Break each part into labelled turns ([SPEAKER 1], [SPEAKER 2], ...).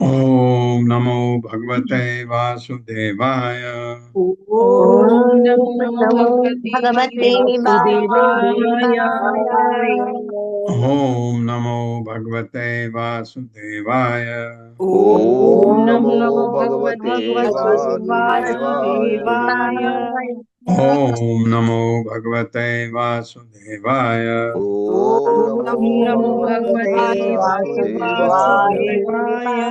[SPEAKER 1] ओम नमो भगवते वासुदेवाय।
[SPEAKER 2] ओम नमो भगवते
[SPEAKER 3] वासुदेवाय।
[SPEAKER 2] वासुदेवाय।
[SPEAKER 1] ओम नमो भगवते वासुदेवाय।
[SPEAKER 3] ओम
[SPEAKER 2] ओम
[SPEAKER 3] नमो
[SPEAKER 2] नमो
[SPEAKER 3] भगवते वासुदेवाय।
[SPEAKER 1] ओम नमो भगवते वासुदेवाय।
[SPEAKER 3] ओम नमो
[SPEAKER 2] ओम नमो
[SPEAKER 3] भगवते
[SPEAKER 2] भगवते
[SPEAKER 3] वासुदेवाय।
[SPEAKER 2] वासुदेवाय।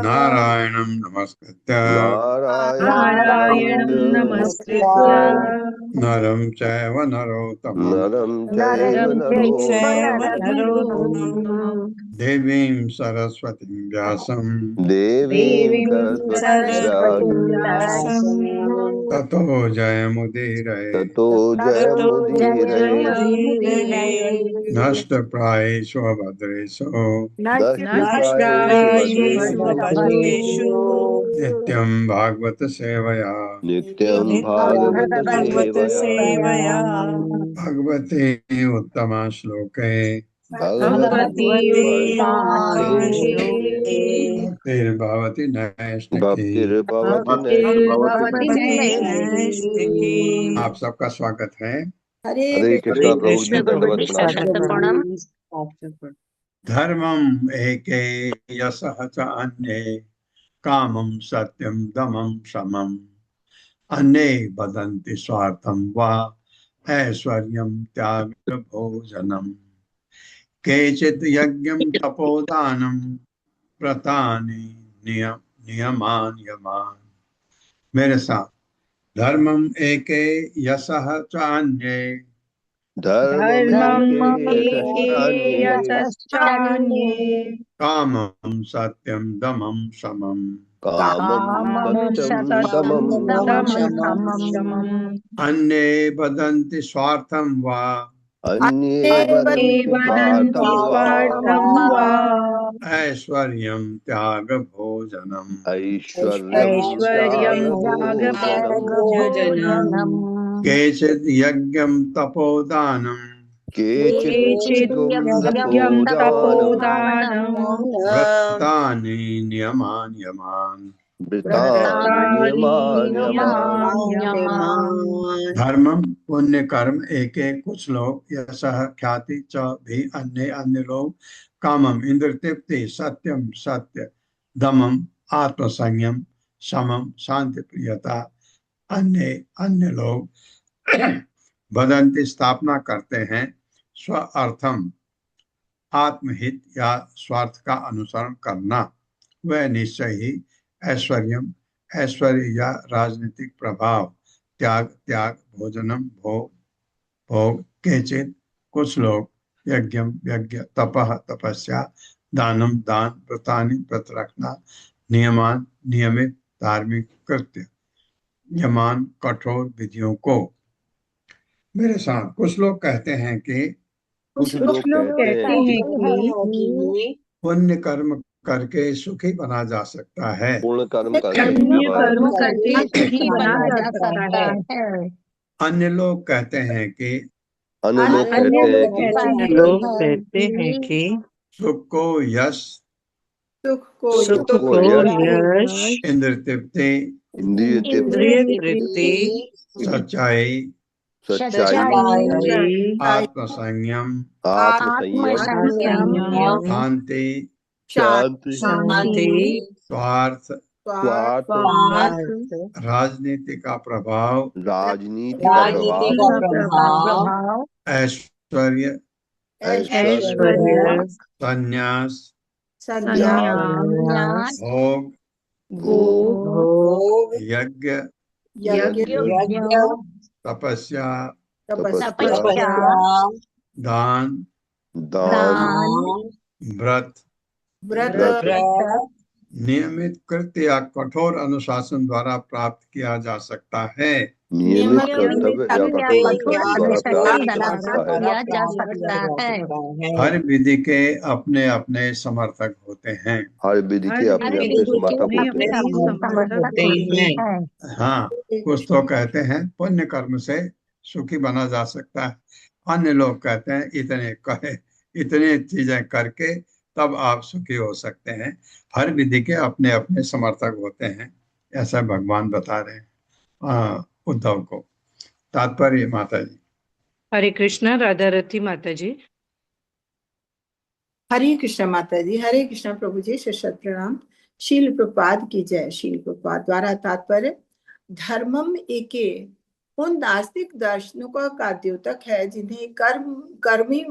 [SPEAKER 1] नारायणं नमस्कृत्य
[SPEAKER 2] नारायणं
[SPEAKER 3] नारायणं
[SPEAKER 2] नमस्कृत्य
[SPEAKER 1] नरं चैव नरोत्तमं
[SPEAKER 3] नरं चैव
[SPEAKER 2] नरं चैव
[SPEAKER 3] नरोत्तमं
[SPEAKER 2] नरोत्तमं
[SPEAKER 1] देवीं सरस्वतीं व्यासं
[SPEAKER 3] देवीं
[SPEAKER 2] देवीं
[SPEAKER 3] सरस्वतीं
[SPEAKER 2] सरस्वतीं
[SPEAKER 3] व्यासं
[SPEAKER 2] व्यासं
[SPEAKER 1] ततो जयमुदीरये।
[SPEAKER 3] ततो
[SPEAKER 2] ततो
[SPEAKER 3] जयमुदीरये।
[SPEAKER 2] जयमुदीरये।
[SPEAKER 1] नष्टप्रायेषु अभद्रेषु
[SPEAKER 3] नष्टप्रायेषु
[SPEAKER 2] नष्टप्रायेषु
[SPEAKER 3] भद्रेषु
[SPEAKER 2] भद्रेषु
[SPEAKER 1] नित्यं भागवत सेवया
[SPEAKER 3] नित्यं
[SPEAKER 2] नित्यं
[SPEAKER 3] भागवत
[SPEAKER 2] भागवत
[SPEAKER 3] सेवया।
[SPEAKER 2] सेवया।
[SPEAKER 1] भगवते उत्तम श्लोके
[SPEAKER 2] भगवती उत्तमा श्लोके
[SPEAKER 1] भक्तिर्भवति नैष्ठिकी।
[SPEAKER 3] भक्तिर्भवति
[SPEAKER 2] भक्तिर्भवति
[SPEAKER 3] नैष्ठिकी।
[SPEAKER 2] नैष्ठिकी।
[SPEAKER 1] आप सबका स्वागत है।
[SPEAKER 3] हरे कृष्णा प्रभु जी, दंडवत प्रणाम।
[SPEAKER 1] धर्मम एके यशः च अन्ये कामं सत्यं दमं समम् अन्ये वदन्ति स्वार्थं वा ऐश्वर्यं त्यागभोजनम् केचित् यज्ञं तपोदानं व्रतानि नियमान् यमान्। मेरे साथ, धर्मम एके यशः च अन्ये
[SPEAKER 3] धर्मम
[SPEAKER 2] धर्मम्
[SPEAKER 3] एके
[SPEAKER 2] एके
[SPEAKER 3] यशश्चान्ये
[SPEAKER 2] यशश्चान्ये
[SPEAKER 1] कामं सत्यं दमं समम्
[SPEAKER 3] कामं
[SPEAKER 2] कामं
[SPEAKER 3] सत्यं
[SPEAKER 2] सत्यं
[SPEAKER 3] दमं
[SPEAKER 2] दमं
[SPEAKER 3] शमम्।
[SPEAKER 2] शमम्।
[SPEAKER 1] अन्ये वदन्ति स्वार्थं वा
[SPEAKER 3] अन्ये
[SPEAKER 2] अन्ये
[SPEAKER 3] वदन्ति
[SPEAKER 2] वदन्ति
[SPEAKER 3] स्वार्थं वा
[SPEAKER 2] स्वार्थं वा
[SPEAKER 1] ऐश्वर्यं त्यागभोजनम्
[SPEAKER 3] ऐश्वर्यं
[SPEAKER 2] ऐश्वर्यं
[SPEAKER 3] त्यागभोजनम्।
[SPEAKER 2] त्यागभोजनम्।
[SPEAKER 1] केचित् यज्ञं तपोदानं
[SPEAKER 3] केचित्
[SPEAKER 2] केचित् यज्ञं
[SPEAKER 3] तपोदानम्
[SPEAKER 2] तपोदानं
[SPEAKER 1] व्रतानि नियमान् यमान्।
[SPEAKER 3] व्रतानि
[SPEAKER 2] व्रतानि
[SPEAKER 3] नियमान्यमान्।
[SPEAKER 2] नियमान्यमान्।
[SPEAKER 1] धर्मम पुण्य कर्म एक एक, कुछ लोग यशः ख्याति च भी अन्य अन्य लोग कामम इंद्र तृप्ति सत्यम सत्य दमम आत्मसंयम समम शांति प्रियता अन्य अन्य लोग वदंती स्थापना करते हैं स्व अर्थम आत्महित या स्वार्थ का अनुसरण करना वह निश्चय ही ऐश्वर्यम ऐश्वर्य या राजनीतिक प्रभाव त्याग त्याग भोजनम भोग भोग केचित कुछ लोग यज्ञम यज्ञ तपः तपस्या दानम दान व्रतानि व्रत रखना नियमान नियमित धार्मिक कृत्य यमान कठोर विधियों को। मेरे साथ कुछ लोग कहते हैं कि
[SPEAKER 3] कुछ
[SPEAKER 2] कुछ
[SPEAKER 3] लोग
[SPEAKER 2] लोग
[SPEAKER 3] कहते
[SPEAKER 2] कहते
[SPEAKER 3] हैं
[SPEAKER 2] हैं
[SPEAKER 3] कि
[SPEAKER 2] कि
[SPEAKER 1] पुण्य कर्म करके सुखी बना जा सकता है।
[SPEAKER 3] पूर्ण कर्म करके सुखी
[SPEAKER 2] पुण्य
[SPEAKER 3] बना
[SPEAKER 2] कर्म
[SPEAKER 3] जा सकता
[SPEAKER 2] करके
[SPEAKER 3] है।
[SPEAKER 2] सुखी बना जा सकता है।
[SPEAKER 1] अन्य लोग कहते हैं कि
[SPEAKER 3] अन्य लोग
[SPEAKER 2] अन्य
[SPEAKER 3] कहते हैं
[SPEAKER 2] लोग
[SPEAKER 3] कि
[SPEAKER 2] कहते हैं कि
[SPEAKER 1] सुख को यश
[SPEAKER 2] सुख
[SPEAKER 3] सुख को
[SPEAKER 2] को
[SPEAKER 3] यश
[SPEAKER 2] यश
[SPEAKER 1] इंद्र तृप्ति
[SPEAKER 3] इंद्रिय तृप्ति
[SPEAKER 2] इंद्रिय तृप्ति
[SPEAKER 1] सच्चाई
[SPEAKER 3] सच्चाई
[SPEAKER 2] सच्चाई
[SPEAKER 1] आत्मसंयम
[SPEAKER 3] आत्मसंयम
[SPEAKER 2] आत्मसंयम
[SPEAKER 1] शांति
[SPEAKER 3] शांति
[SPEAKER 2] शांति
[SPEAKER 1] स्वार्थ
[SPEAKER 3] स्वार्थ
[SPEAKER 2] स्वार्थ
[SPEAKER 1] राजनीति का प्रभाव
[SPEAKER 3] राजनीति का
[SPEAKER 2] राजनीति
[SPEAKER 3] प्रभाव
[SPEAKER 2] का प्रभाव
[SPEAKER 1] ऐश्वर्य
[SPEAKER 3] ऐश्वर्य
[SPEAKER 2] ऐश्वर्य
[SPEAKER 1] संन्यास
[SPEAKER 2] संन्यास
[SPEAKER 1] भोग
[SPEAKER 2] भोग
[SPEAKER 1] यज्ञ
[SPEAKER 2] यज्ञ
[SPEAKER 1] तपस्या
[SPEAKER 3] तपस्या
[SPEAKER 1] दान
[SPEAKER 3] दान
[SPEAKER 1] व्रत
[SPEAKER 3] व्रत
[SPEAKER 1] नियमित कृत्य या कठोर अनुशासन द्वारा प्राप्त किया जा सकता है।
[SPEAKER 3] नियमित कर्तव्य या कठोर अनुशासन द्वारा प्राप्त किया जा सकता है।
[SPEAKER 1] हर विधि के अपने अपने समर्थक होते हैं।
[SPEAKER 3] हर विधि के अपने अपने समर्थक होते हैं।
[SPEAKER 1] हाँ, कुछ तो कहते हैं पुण्य कर्म से सुखी बना जा सकता है। अन्य लोग कहते हैं इतने चीजें करके तब आप सुखी हो सकते हैं। हर विधि के अपने अपने समर्थक होते हैं, ऐसा भगवान बता रहे हैं उद्धव को। तात्पर्य माता जी।
[SPEAKER 2] हरे कृष्णा। राधा रथी माता जी।
[SPEAKER 4] हरे कृष्ण माता जी। हरे कृष्ण प्रभु जी। शत प्रणाम। शील प्रपाद की जय। शील प्रपाद द्वारा तात्पर्य, धर्मम एके उन नास्तिक दार्शनिकों का द्योतक है जिन्हें कर्मी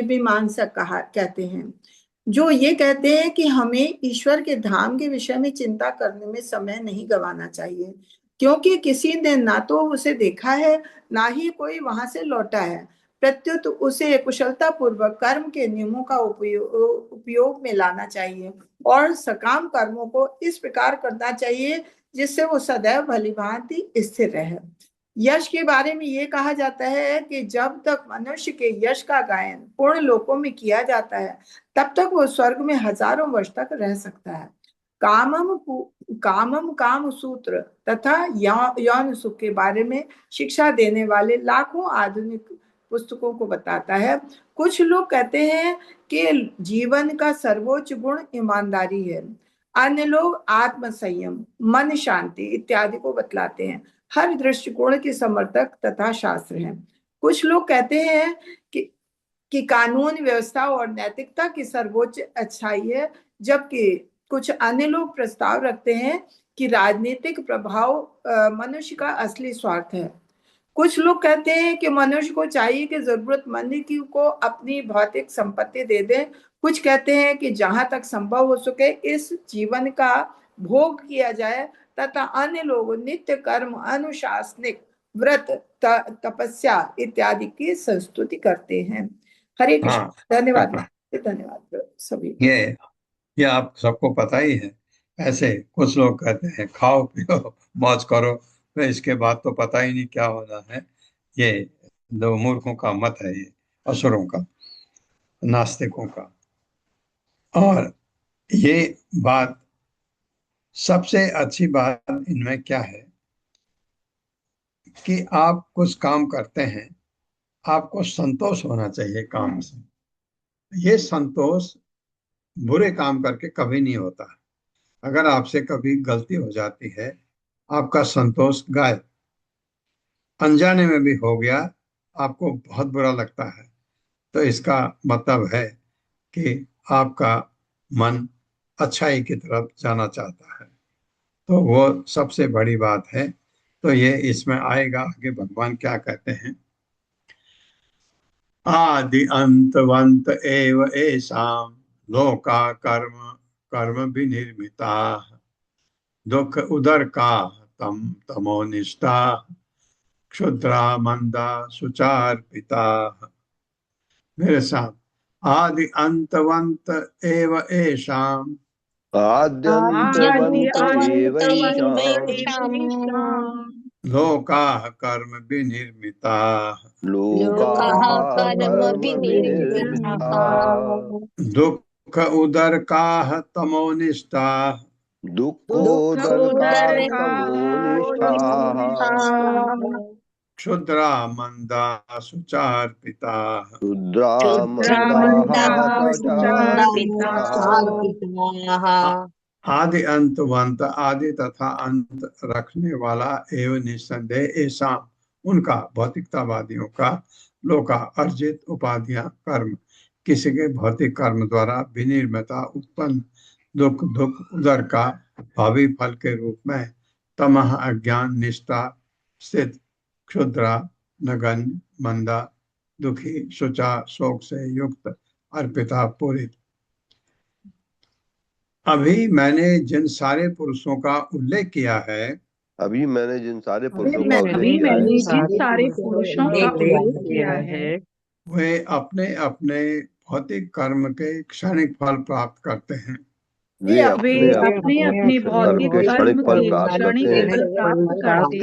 [SPEAKER 4] मीमांसक कहा कहते हैं, जो ये कहते हैं कि हमें ईश्वर के धाम के विषय में चिंता करने में समय नहीं गंवाना चाहिए, क्योंकि किसी ने ना तो उसे देखा है, ना ही कोई वहां से लौटा है। प्रत्युत उसे कुशलता पूर्वक कर्म के नियमों का उपयोग में लाना चाहिए और सकाम कर्मों को इस प्रकार करना चाहिए जिससे वो सदैव भलीभांति स्थिर रहे। यश के बारे में ये कहा जाता है कि जब तक मनुष्य के यश का गायन पूर्ण लोकों में किया जाता है, तब तक वो स्वर्ग में हजारों वर्ष तक रह सकता है। कामम काम सूत्र तथा यौन सुख के बारे में शिक्षा देने वाले लाखों आधुनिक पुस्तकों को बताता है। कुछ लोग कहते हैं कि जीवन का सर्वोच्च गुण ईमानदारी है। अन्य लोग आत्म संयम, मन शांति इत्यादि को बतलाते हैं। हर दृष्टिकोण के समर्थक तथा शास्त्र हैं। कुछ लोग कहते हैं कि कानून व्यवस्था और नैतिकता की सर्वोच्च अच्छाई है, जबकि कुछ अन्य लोग प्रस्ताव रखते हैं कि राजनीतिक प्रभाव मनुष्य का असली स्वार्थ है। कुछ लोग कहते हैं कि मनुष्य को चाहिए कि जरूरतमंद को अपनी भौतिक संपत्ति दे दे। कुछ कहते हैं कि जहां तक संभव हो सके इस जीवन का भोग किया जाए, तथा अन्य लोग नित्य कर्म, अनुशासनिक व्रत, तपस्या इत्यादि की संस्तुति करते हैं। हरे कृष्ण। धन्यवाद। धन्यवाद सभी।
[SPEAKER 1] ये आप सबको पता ही है। ऐसे कुछ लोग कहते हैं खाओ पियो मौज करो, तो इसके बाद तो पता ही नहीं क्या होना है। ये दो मूर्खों का मत है, ये असुरों का, नास्तिकों का। और ये बात, सबसे अच्छी बात इनमें क्या है कि आप कुछ काम करते हैं, आपको संतोष होना चाहिए काम से। ये संतोष बुरे काम करके कभी नहीं होता। अगर आपसे कभी गलती हो जाती है, आपका संतोष गायब, अनजाने में भी हो गया, आपको बहुत बुरा लगता है, तो इसका मतलब है कि आपका मन अच्छाई की तरफ जाना चाहता है। तो वो सबसे बड़ी बात है। तो ये इसमें आएगा। आगे भगवान क्या कहते हैं, आदि अंतवंत एव एषां लोका कर्म कर्म विनिर्मिता दुख उदरका तम तमोनिष्ठा क्षुद्रा मंदा सुचार्पिता। मेरे साथ, आदि अंतवंत एव एषां
[SPEAKER 3] आद्यन्तवन्त एवैषाम्
[SPEAKER 1] लोकाः कर्म विनिर्मिताः
[SPEAKER 3] लोकाः कर्मविनिर्मिताः
[SPEAKER 1] दुःख उदरकाः तमोनिष्ठाः
[SPEAKER 3] दुःखोदरकाः तमोनिष्ठाः
[SPEAKER 1] क्षुद्रा मंदा सुचार्पिताः
[SPEAKER 3] क्षुद्रा मन्दाः सचार्पिताः।
[SPEAKER 1] आदि अंतवंत, आदि तथा अंत रखने वाला एवं निस्संदेह ऐसा उनका, भौतिकतावादियों का, लोका अर्जित उपाधियां कर्म, किसी के भौतिक कर्म द्वारा विनिर्मिता उत्पन्न दुख उदर का भावी फल के रूप में, तमह अज्ञान निष्ठा स्थित, क्षुद्रा नगण्य मंदा दुखी शुचा शोक से युक्त अर्पिता पूरित। अभी मैंने जिन सारे पुरुषों का उल्लेख किया है,
[SPEAKER 3] अभी मैंने जिन सारे पुरुषों का
[SPEAKER 2] उल्लेख किया है,
[SPEAKER 1] वे अपने अपने भौतिक कर्म के क्षणिक फल प्राप्त करते हैं।
[SPEAKER 3] वे अपने अपने कर्म के क्षणिक फल प्राप्त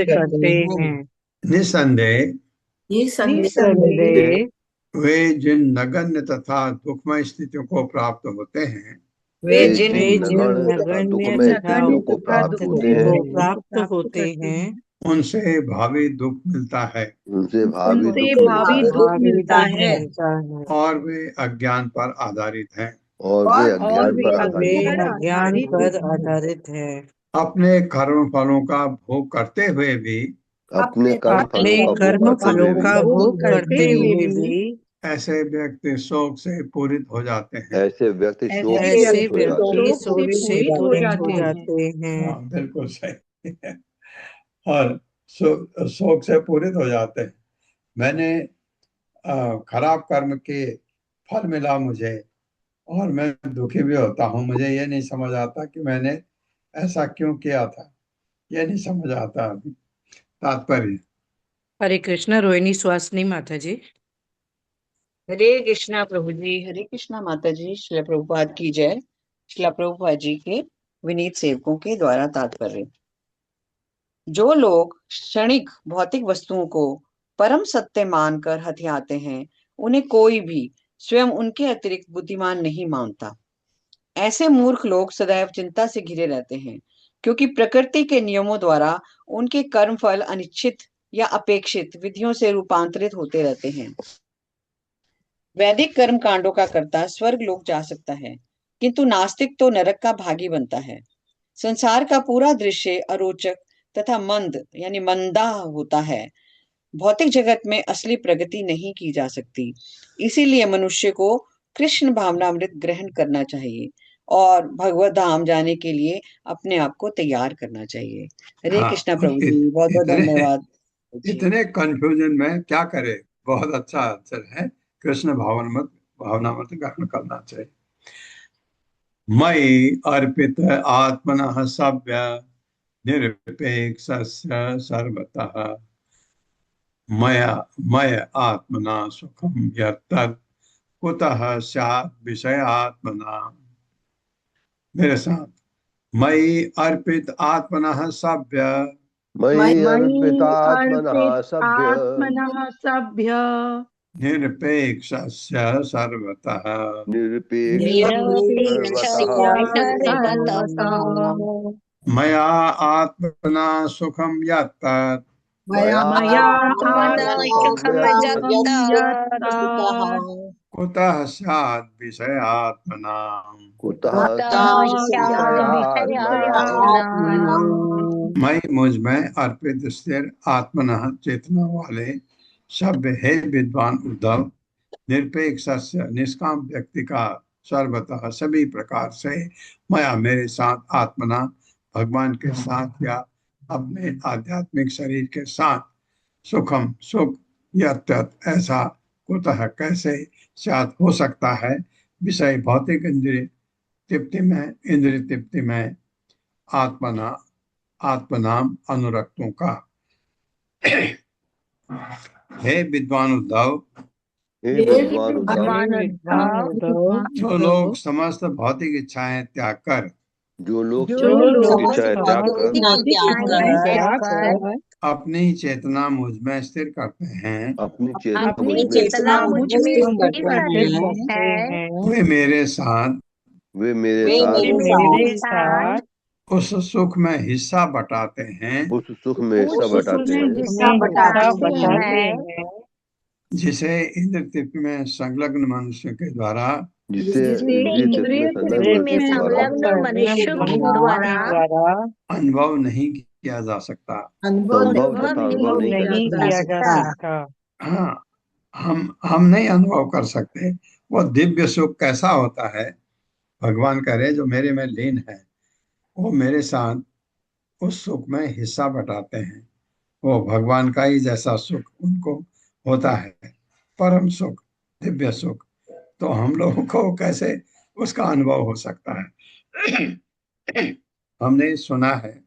[SPEAKER 3] करते हैं।
[SPEAKER 1] निसंदेह वे जिन नगण्य तथा दुखमय स्थितियों को प्राप्त होते हैं,
[SPEAKER 3] वे जिन नगण्य तथा दुखमय स्थितियों को प्राप्त होते हैं,
[SPEAKER 1] उनसे भावी दुख मिलता है
[SPEAKER 3] उनसे भावी
[SPEAKER 4] उनसे
[SPEAKER 3] दुख
[SPEAKER 4] भावी
[SPEAKER 3] मिलता
[SPEAKER 4] दुख
[SPEAKER 3] है
[SPEAKER 4] मिलता है
[SPEAKER 1] और वे अज्ञान पर आधारित हैं।
[SPEAKER 3] और वे
[SPEAKER 4] और
[SPEAKER 3] अज्ञान
[SPEAKER 4] वे
[SPEAKER 3] पर
[SPEAKER 4] अज्ञान
[SPEAKER 3] आधारित
[SPEAKER 4] पर आधारित
[SPEAKER 2] आधारित है।
[SPEAKER 1] अपने कर्म फलों का भोग करते हुए भी
[SPEAKER 3] है। अपने कर्म
[SPEAKER 2] अपने
[SPEAKER 3] फलों का भोग
[SPEAKER 2] कर्म
[SPEAKER 3] करते
[SPEAKER 2] फलों
[SPEAKER 3] हुए भी
[SPEAKER 2] का भोग करते हुए भी
[SPEAKER 1] ऐसे व्यक्ति शोक से पूरित हो जाते हैं।
[SPEAKER 3] ऐसे व्यक्ति शोक से
[SPEAKER 2] ऐसे
[SPEAKER 3] पूरित हो जाते
[SPEAKER 2] व्यक्ति
[SPEAKER 3] हैं।
[SPEAKER 2] शोक से पूरित हो जाते हैं।
[SPEAKER 1] हाँ, बिल्कुल सही है। और शोक से पूरित हो जाते हैं। मैंने खराब कर्म के फल मिला मुझे और मैं दुखी भी होता हूँ। मुझे ये नहीं समझ आता कि मैंने ऐसा क्यों किया था, ये नहीं समझ आता अभी। तात्पर्य
[SPEAKER 2] हरे कृष्णा रोहिणी सुहासिनी माता जी।
[SPEAKER 5] हरे कृष्णा प्रभु जी, हरे कृष्णा माता जी। श्रील प्रभुपाद की जय। श्रील प्रभुपाद जी के विनीत सेवकों के द्वारा तात्पर्य। जो लोग क्षणिक भौतिक वस्तुओं को परम सत्य मानकर हथियाते हैं, उन्हें कोई भी स्वयं उनके अतिरिक्त बुद्धिमान नहीं मानता। ऐसे मूर्ख लोग सदैव चिंता से घिरे रहते हैं, क्योंकि प्रकृति के नियमों द्वारा उनके कर्म फल अनिश्चित या अपेक्षित विधियों से रूपांतरित होते रहते हैं। वैदिक कर्म कांडों का कर्ता स्वर्ग लोक जा सकता है, किंतु नास्तिक तो नरक का भागी बनता है। संसार का पूरा दृश्य अरोचक तथा मंद यानी मंदा होता है। भौतिक जगत में असली प्रगति नहीं की जा सकती। इसीलिए मनुष्य को कृष्ण भावनामृत ग्रहण करना चाहिए और भगवत धाम जाने के लिए अपने आप को तैयार करना चाहिए। हरे
[SPEAKER 1] हाँ,
[SPEAKER 5] कृष्णा प्रभु जी, बहुत बहुत धन्यवाद जी।
[SPEAKER 1] इतने कंफ्यूजन में क्या करे। बहुत अच्छा आंसर है। कृष्ण भावनामृत ग्रहण करना चाहिए। मयि अर्पित आत्मनः सभ्य निरपेक्ष सर्वतः मय आत्मना सुखम यत्तत् कुतः स्यात् विषयात्मना। मेरे साथ, मयि अर्पित आत्मनः सभ्य
[SPEAKER 3] मयि अर्पित आत्मनः सभ्य
[SPEAKER 4] आत्मनः सभ्य
[SPEAKER 1] निरपेक्ष सर्वतः
[SPEAKER 3] निरपेक्ष सर्वतः
[SPEAKER 1] मया आत्मना सुखम यत्तत्
[SPEAKER 3] मया
[SPEAKER 4] आत्मना
[SPEAKER 3] सुखं
[SPEAKER 4] यत्तत्
[SPEAKER 1] कुतः स्यात् विषयात्मना।
[SPEAKER 3] कुतः
[SPEAKER 1] मैं मुझ में अर्पित स्थिर आत्मनः चेतना वाले सभ्य हे विद्वान उद्धव, निरपेक्ष निष्काम व्यक्ति का सर्वतः सभी प्रकार से मया मेरे साथ आत्मना भगवान के साथ या अपने आध्यात्मिक शरीर के साथ सुखम सुख यत्तत् ऐसा कुतः कैसे साथ हो सकता है विषय भौतिक इंद्रिय तृप्ति में आत्मना आत्मनाम अनुरक्तों का। हे विद्वान उद्धव,
[SPEAKER 3] हे विद्वान उद्धव,
[SPEAKER 1] जो लोग समस्त भौतिक इच्छाएं त्याग कर
[SPEAKER 3] जो लोग
[SPEAKER 5] इच्छाएं
[SPEAKER 3] त्याग कर
[SPEAKER 1] अपनी चेतना मुझ में स्थिर करते हैं,
[SPEAKER 3] अपनी
[SPEAKER 5] चेतना मुझ में स्थिर करते हैं,
[SPEAKER 1] वे मेरे साथ
[SPEAKER 3] वे मेरे साथ
[SPEAKER 1] उस सुख में हिस्सा बटाते हैं
[SPEAKER 3] उस सुख में हिस्सा बटाते हैं
[SPEAKER 1] जिसे इंद्र तृप्ति में संलग्न मनुष्य के द्वारा
[SPEAKER 3] जिसे इंद्रिय तृप्ति में संलग्न मनुष्यों के द्वारा
[SPEAKER 1] अनुभव नहीं किया जा सकता।
[SPEAKER 3] अनुभव नहीं किया जा सकता।
[SPEAKER 1] हाँ, हम नहीं अनुभव कर सकते वो दिव्य सुख कैसा होता है। भगवान कह रहे जो मेरे में लीन है वो मेरे साथ उस सुख में हिस्सा बटाते हैं। वो भगवान का ही जैसा सुख उनको होता है, परम सुख, दिव्य सुख। तो हम लोगों को कैसे उसका अनुभव हो सकता है। हमने सुना है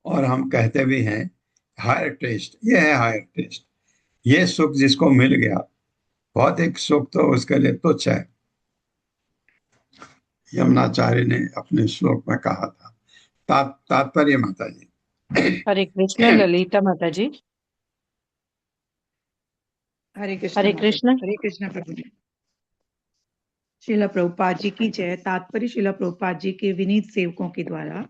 [SPEAKER 1] और हम कहते भी हैं हायर टेस्ट, ये है हायर टेस्ट। ये सुख जिसको मिल गया, भौतिक सुख तो उसके लिए तुच्छ है। यमुनाचार्य ने अपने श्लोक में कहा था। तात्पर्य माता जी।
[SPEAKER 2] हरे कृष्ण ललिता माता जी।
[SPEAKER 6] हरे
[SPEAKER 2] हरे कृष्ण।
[SPEAKER 6] प्रभु जी। श्रील प्रभुपाद जी की जय। तात्पर्य श्रील प्रभुपाद जी के विनीत सेवकों के द्वारा।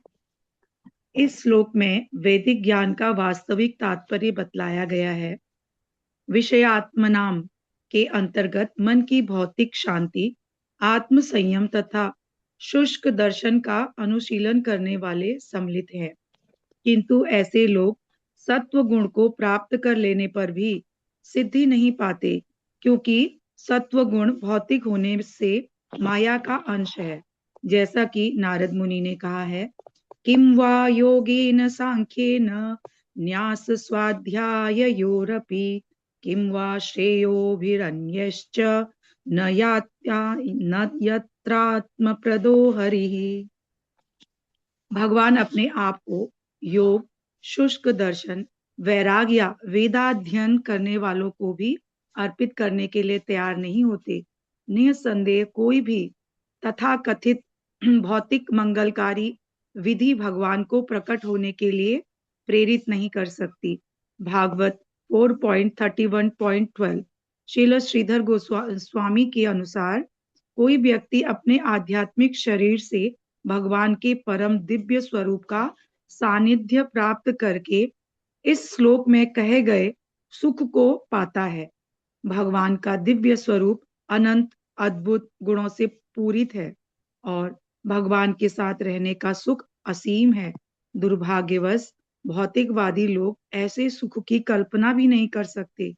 [SPEAKER 6] इस श्लोक में वैदिक ज्ञान का वास्तविक तात्पर्य बतलाया गया है। विषयात्मनाम के अंतर्गत मन की भौतिक शांति, आत्म संयम तथा शुष्क दर्शन का अनुशीलन करने वाले सम्मिलित हैं। किंतु ऐसे लोग सत्व गुण को प्राप्त कर लेने पर भी सिद्धि नहीं पाते, क्योंकि सत्व गुण भौतिक होने से माया का अंश है। जैसा कि नारद मुनि ने कहा है, किम वा योगेन सांख्येन न्यास स्वाध्याययोरपि किम वा श्रेयोभिरन्यश्च न यत्रात्मप्रदो हरिः। भगवान अपने आप को योग, शुष्क दर्शन, वैराग्य या वेदाध्ययन करने वालों को भी अर्पित करने के लिए तैयार नहीं होते। निसंदेह कोई भी तथाकथित भौतिक मंगलकारी विधि भगवान को प्रकट होने के लिए प्रेरित नहीं कर सकती। भागवत 4.31.12 श्रील श्रीधर गोस्वामी के अनुसार कोई व्यक्ति अपने आध्यात्मिक शरीर से भगवान के परम दिव्य स्वरूप का सानिध्य प्राप्त करके इस श्लोक में कहे गए सुख को पाता है। भगवान का दिव्य स्वरूप अनंत अद्भुत गुणों से पूरित है और भगवान के साथ रहने का सुख असीम है। दुर्भाग्यवश भौतिकवादी लोग ऐसे सुख की कल्पना भी नहीं कर सकते,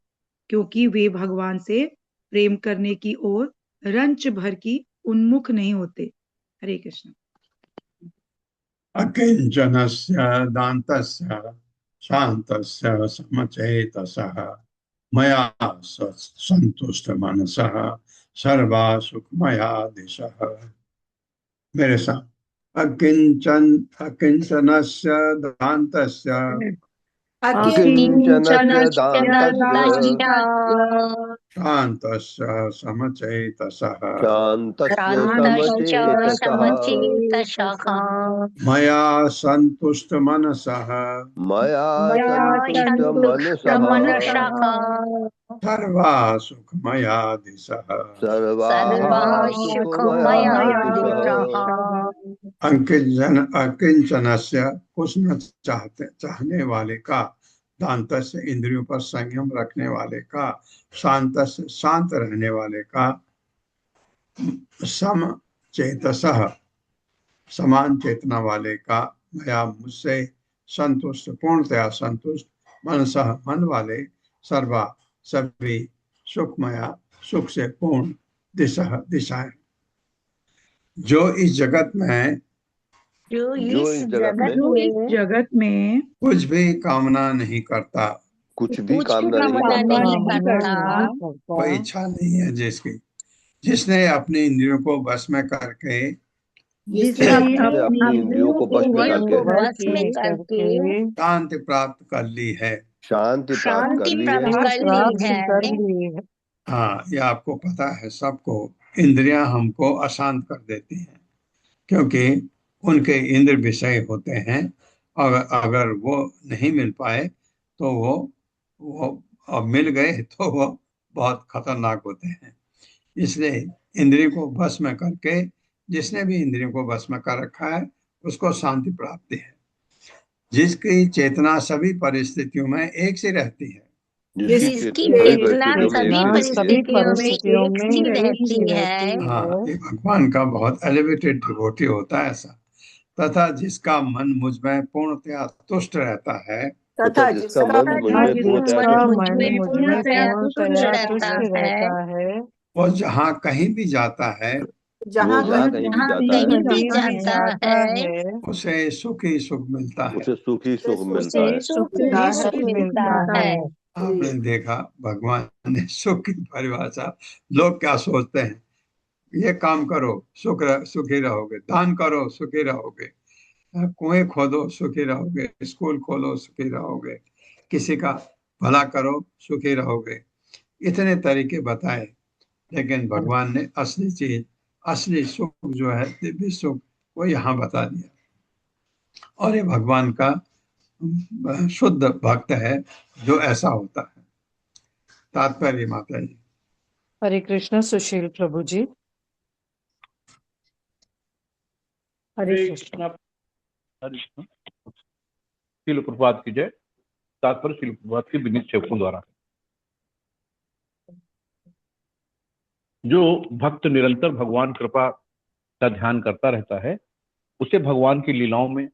[SPEAKER 6] क्योंकि वे भगवान से प्रेम करने की ओर रंच भर की उन्मुख नहीं होते। हरे कृष्ण।
[SPEAKER 1] अकिंचनस्य दान्तस्य शान्तस्य समचेतसः मया सन्तुष्टमनसः सर्वा सुखमया दिशः। मेरे साथ, अकिंचनस्य दान्तस्य शान्तस्य समचेतसः मया सन्तुष्टमनसः सर्वा सुखमया दिशः। अकिंचनस्य कुछ न चाहने वाले का, दान्तस्य इंद्रियों पर संयम रखने वाले का, शान्तस्य शांत रहने वाले का, समचेतसः समान चेतना वाले का, मया मुझसे संतुष्ट पूर्णतया संतुष्ट, मनसः मन वाले, सर्वा सभी सुखमया कुछ से पूर्ण, दिशा दिशाएं। जो इस जगत में कुछ भी कामना नहीं करता,
[SPEAKER 3] कुछ भी कामना नहीं करता,
[SPEAKER 1] कोई इच्छा नहीं है जिसकी, जिसने अपनी इंद्रियों को बस में करके
[SPEAKER 3] अपनी इंद्रियों को बस में करके
[SPEAKER 1] शांति प्राप्त कर ली है।
[SPEAKER 3] शांति प्राप्त कर ली है।
[SPEAKER 1] हाँ, ये आपको पता है सबको, इंद्रियां हमको अशांत कर देती हैं, क्योंकि उनके इंद्र विषय होते हैं, और अगर वो नहीं मिल पाए तो वो अब मिल गए तो वो बहुत खतरनाक होते हैं। इसलिए इंद्रियों को बस में करके, जिसने भी इंद्रियों को बस में कर रखा है उसको शांति प्राप्ति है। जिसकी चेतना सभी परिस्थितियों में एक सी रहती है,
[SPEAKER 3] जिसकी चेतना सभी परिस्थितियों में रहती है।
[SPEAKER 1] हाँ, ये भगवान का बहुत एलिवेटेड डिवोटी होता है ऐसा। तथा जिसका मन मुझ में पूर्णतया तुष्ट रहता है,
[SPEAKER 3] तथा जिसका मन मुझ में पूर्णतया तुष्ट रहता है,
[SPEAKER 1] वो जहाँ कहीं भी जाता है,
[SPEAKER 3] जहाँ कहीं भी जाता है,
[SPEAKER 1] उसे सुख ही सुख मिलता है।
[SPEAKER 3] उसे सुख ही सुख मिलता है।
[SPEAKER 1] आपने देखा भगवान ने सुख की परिभाषा, लोग क्या सोचते हैं, ये काम करो सुखी रहोगे, दान करो सुखी रहोगे, कुएं खोदो सुखी रहोगे, स्कूल खोलो सुखी रहोगे, किसी का भला करो सुखी रहोगे, इतने तरीके बताए। लेकिन भगवान ने असली चीज, असली सुख जो है, दिव्य सुख, वो यहाँ बता दिया। और ये भगवान का शुद्ध भक्त है जो ऐसा होता है। तात्पर्य माता जी।
[SPEAKER 2] हरे कृष्ण सुशील प्रभु जी। हरे कृष्ण।
[SPEAKER 7] श्रील प्रभुपाद की जय। तात्पर्य श्रील प्रभुपाद के विनीत सेवकों द्वारा। जो भक्त निरंतर भगवान कृपा का ध्यान करता रहता है उसे भगवान की लीलाओं में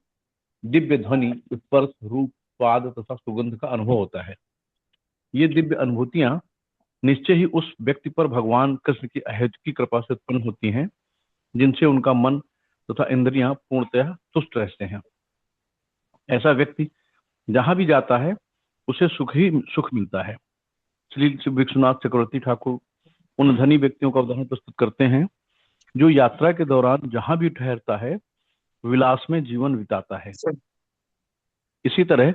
[SPEAKER 7] दिव्य ध्वनि, स्पर्श, रूप, स्वाद तथा सुगंध का अनुभव होता है। ये दिव्य अनुभूतियां निश्चय ही उस व्यक्ति पर भगवान कृष्ण की अहेतुकी कृपा से उत्पन्न होती हैं, जिनसे उनका मन तथा इंद्रियां पूर्णतः तुष्ट रहते हैं। ऐसा व्यक्ति जहां भी जाता है उसे सुख ही सुख मिलता है। श्री विश्वनाथ चक्रवर्ती ठाकुर उन धनी व्यक्तियों का उदाहरण प्रस्तुत करते हैं जो यात्रा के दौरान जहां भी ठहरता है विलास में जीवन बिताता है। इसी तरह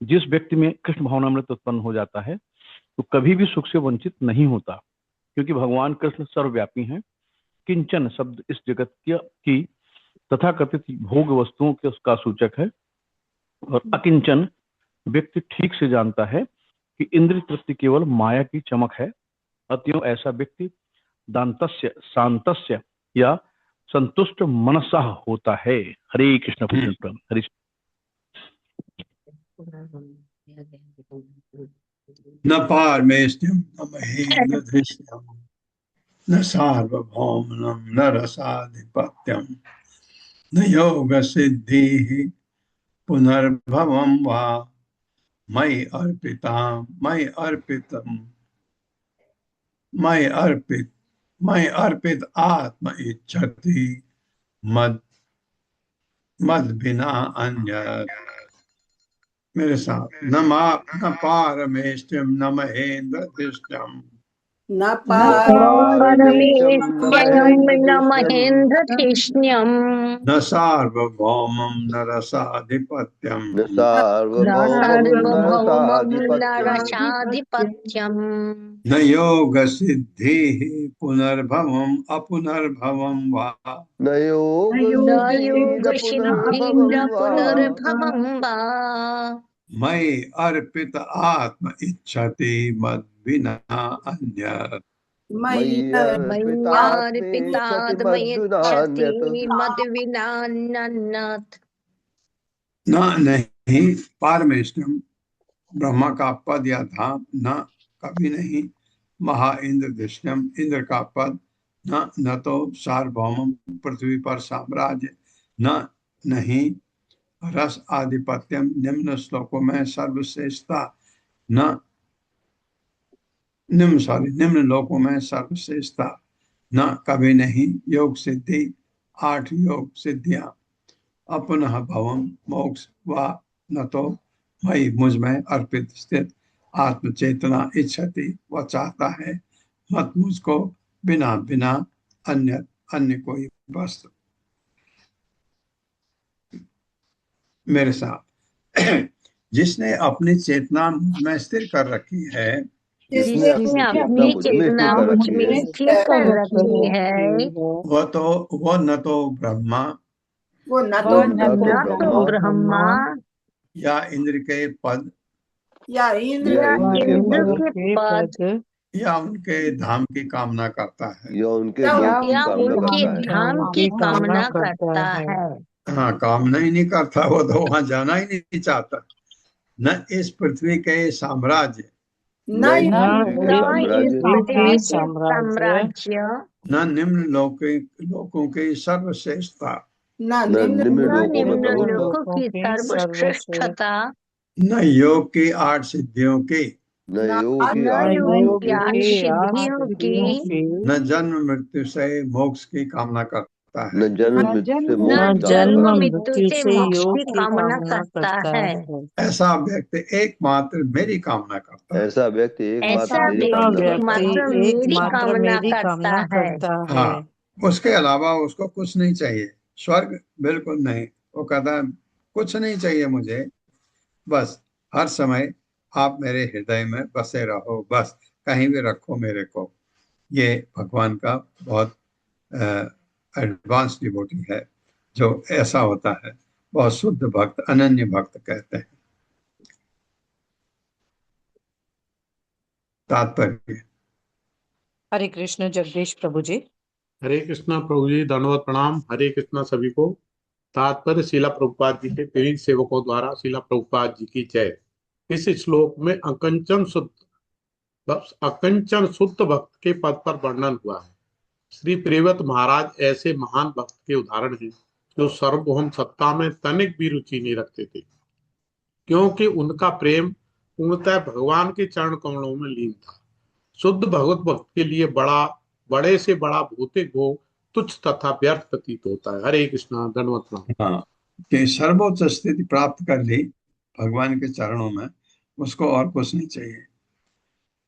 [SPEAKER 7] जिस व्यक्ति में कृष्ण भावनामृत उत्पन्न हो जाता है तो कभी भी सुख से वंचित नहीं होता, क्योंकि भगवान कृष्ण सर्वव्यापी हैं। किंचन शब्द इस जगत की तथाकथित भोग वस्तुओं के उसका सूचक है और अकिंचन व्यक्ति ठीक से जानता है कि इंद्रिय तृप्ति केवल माया की चमक है। अतएव ऐसा व्यक्ति दांतस्य, शांतस्य या संतुष्ट मनसा होता है। हरे कृष्ण कृष्ण हरे।
[SPEAKER 1] न पारमेष्टिम न महेन्द्रधृष्यम न सार्वभौमनम न रसाधिपत्यम न योग सिद्धि पुनर्भवम वा मयि अर्पित आत्म इच्छति मद बिना अन्य। मेरे साथ न पारमेष्टिम न महेन्द्र दृष्टम
[SPEAKER 4] न
[SPEAKER 3] पारमेष्टम
[SPEAKER 2] न महेन्द्रधिष्ण्यम
[SPEAKER 1] न सार्वभौमम न रसाधिपत्यम
[SPEAKER 3] न सार्वभौमं न रसाधिपत्यम्
[SPEAKER 2] रसाधिपत्यम
[SPEAKER 1] न योग सिद्धि पुनर्भवम अपुनर्भवम वा
[SPEAKER 3] न योग
[SPEAKER 2] योग
[SPEAKER 3] पुनर्भवं
[SPEAKER 2] सिद्धि
[SPEAKER 3] वा
[SPEAKER 2] पुनर्भवम वा
[SPEAKER 1] मयि अर्पित आत्म इच्छति मद बिना अन्य।
[SPEAKER 3] मयि अर्पितात्मेच्छति मद्विनान्यत्।
[SPEAKER 2] मद्विनान्नत्।
[SPEAKER 1] न नहीं पारमेष्टम ब्रह्मा का पद या धाम, न कभी नहीं महा इंद्र दृष्टम इंद्र का पद, न तो सार्वभौम पृथ्वी पर साम्राज्य, न नहीं रस आधिपत्यम निम्न श्लोकों में सर्वश्रेष्ठता, न निम्न लोकों में सर्वश्रेष्ठता, न कभी नहीं योग सिद्धि 8 योग सिद्धियां, अपनः भवम मोक्ष व न तो मई मुझ में अर्पित स्थित आत्म चेतना इच्छति वह चाहता है मत मुझको बिना बिना अन्य कोई वस्तु। मेरे साथ जिसने अपनी चेतना मुझ में स्थिर कर रखी है,
[SPEAKER 3] जिसने अपनी चेतना मुझ में स्थिर कर रखी है
[SPEAKER 1] वो न तो ब्रह्मा
[SPEAKER 4] वो न
[SPEAKER 3] वो
[SPEAKER 4] तो
[SPEAKER 3] न तो ब्रह्मा
[SPEAKER 1] या इंद्र के पद
[SPEAKER 4] या इंद्र
[SPEAKER 3] के पद
[SPEAKER 1] या उनके धाम की कामना करता है,
[SPEAKER 3] या उनके
[SPEAKER 4] या
[SPEAKER 3] धाम की कामना करता है।
[SPEAKER 1] हाँ कामना ही नहीं करता, वो तो वहां जाना ही नहीं चाहता। न इस पृथ्वी के साम्राज्य,
[SPEAKER 4] न
[SPEAKER 3] साम्राज्य,
[SPEAKER 1] न निम्न लोकों की सर्वश्रेष्ठता,
[SPEAKER 4] न
[SPEAKER 3] निम्न
[SPEAKER 2] लोकों की सर्वश्रेष्ठता,
[SPEAKER 1] न योग की 8 सिद्धियों की,
[SPEAKER 3] न योग की 8
[SPEAKER 2] सिद्धियों की,
[SPEAKER 1] न जन्म मृत्यु से मोक्ष की कामना करता है,
[SPEAKER 3] न
[SPEAKER 2] जन्म मृत्यु से योग की कामना करता है।
[SPEAKER 1] ऐसा व्यक्ति एकमात्र मेरी कामना करता है।
[SPEAKER 3] ऐसा व्यक्ति
[SPEAKER 2] एकमात्र मेरी कामना करता है।
[SPEAKER 1] हाँ, उसके अलावा उसको कुछ नहीं चाहिए। स्वर्ग बिल्कुल नहीं, वो कहता है कुछ नहीं चाहिए मुझे, बस हर समय आप मेरे हृदय में बसे रहो, बस कहीं भी रखो मेरे को। ये भगवान का बहुत एडवांस डिवोटी है जो ऐसा होता है, बहुत शुद्ध भक्त, अनन्य भक्त कहते हैं। तात्पर्य।
[SPEAKER 2] हरे कृष्ण जगदीश प्रभु जी।
[SPEAKER 8] हरे कृष्णा प्रभु जी, धन्यवाद प्रणाम। हरे कृष्णा सभी को। तात्पर्य शिला प्रभुपाद जी के विनीत सेवकों द्वारा शिला प्रभुपाद जी की जय। इस श्लोक में अकंचन शुद्ध भक्त के पद पर वर्णन हुआ है। श्री प्रियव्रत महाराज ऐसे महान भक्त के उदाहरण हैं जो सार्वभौम सत्ता में तनिक भी रुचि नहीं रखते थे, क्योंकि उनका प्रेम पूर्णतः भगवान के चरण कमलों में लीन था। शुद्ध भगवत भक्त के लिए बड़े से बड़ा भौतिक भोग तुच्छ तथा व्यर्थ प्रतीत होता है। हरे कृष्णा, धन्यवाद प्रणाम।
[SPEAKER 1] हाँ, कि सर्वोच्च स्थिति प्राप्त कर ली भगवान के चरणों में, उसको और कुछ नहीं चाहिए।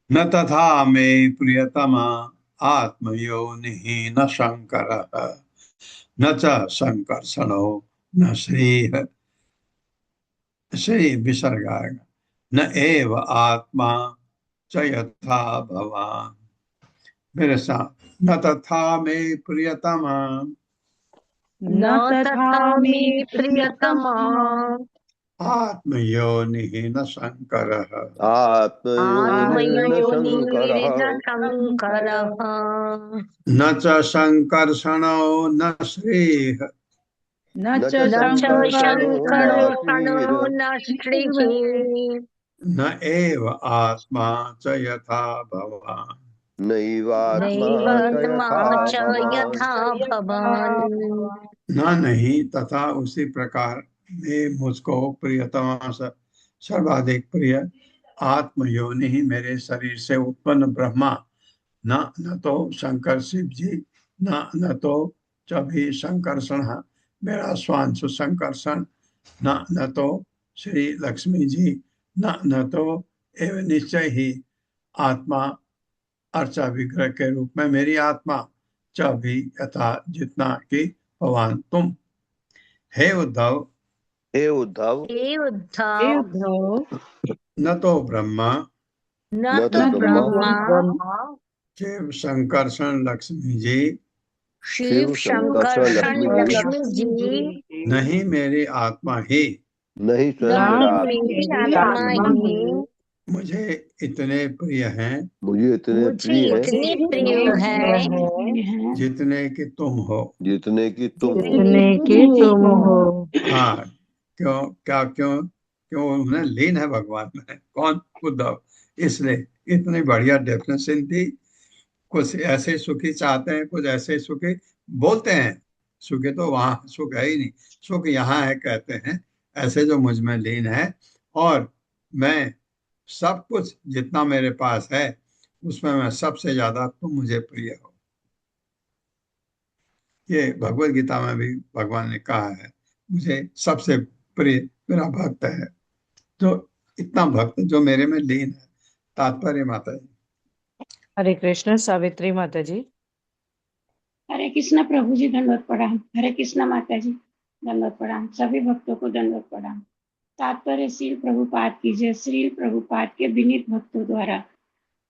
[SPEAKER 1] न तथा मे प्रियतमा आत्मयोनिः न शंकरः न च संकर्षणो न श्री विसर्गाय न एव आत्मा च यथा भवान। मेरे साथ, न तथा मे प्रियतमा
[SPEAKER 2] न तथा मे प्रियतमा
[SPEAKER 1] आत्मयोनिः न शंकरः
[SPEAKER 3] आत्मयोनिर्न
[SPEAKER 2] शंकरः
[SPEAKER 1] न च संकर्षणो न श्रेयः
[SPEAKER 6] न च
[SPEAKER 2] शंकरो न श्रीः
[SPEAKER 1] न एव आत्मा च यथा भवान।
[SPEAKER 2] नैवात्मा च यथा भवान्।
[SPEAKER 1] न नहीं तथा उसी प्रकार में मुझको प्रियतमा सर्वाधिक प्रिय आत्मयोनि ही मेरे शरीर से उत्पन्न ब्रह्मा, न तो शंकर शिव जी, न तो भी संकर्षण मेरा स्वांशु संकर्षण, न तो श्री लक्ष्मी जी, न तो एवं निश्चय ही आत्मा अर्चा विग्रह के रूप में मेरी आत्मा च भी यथा जितना कि भगवान तुम। हे उद्धव न तो ब्रह्मा
[SPEAKER 2] न तो ब्रह्मा
[SPEAKER 1] शिव संकर्षण लक्ष्मी जी
[SPEAKER 2] शिव शंकर्षण लक्ष्मी जी
[SPEAKER 1] नहीं मेरी आत्मा ही
[SPEAKER 3] नहीं
[SPEAKER 2] मेरी आत्मा ही
[SPEAKER 1] मुझे इतने प्रिय हैं,
[SPEAKER 3] मुझे इतने प्रिय
[SPEAKER 2] है
[SPEAKER 1] जितने कि तुम हो।
[SPEAKER 3] जितने की तुम
[SPEAKER 2] हो।
[SPEAKER 1] हाँ, क्यों उन्हें लीन है भगवान में। कौन? उद्धव। इसलिए इतनी बढ़िया डेफिनेशन थी। कुछ ऐसे सुखी चाहते हैं, कुछ ऐसे सुखी बोलते हैं। सुखी तो वहां सुख है ही नहीं, सुख यहाँ है कहते हैं। ऐसे जो मुझ में लीन है, और मैं सब कुछ जितना मेरे पास है उसमें मैं सबसे ज्यादा तुम मुझे प्रिय हो। ये भगवत गीता में भी भगवान ने कहा है, मुझे सबसे प्रिय मेरा भक्त है, जो इतना भक्त जो मेरे में लीन है। तात्पर्य माता जी।
[SPEAKER 2] हरे कृष्ण। सावित्री माता जी।
[SPEAKER 9] हरे कृष्ण प्रभु जी, दंडवत प्रणाम। हरे कृष्ण माता जी, दंडवत प्रणाम। सभी भक्तों को दंडवत प्रणाम। तात्पर्य श्रील प्रभुपाद की जय। श्रील प्रभुपाद के विनीत भक्तों द्वारा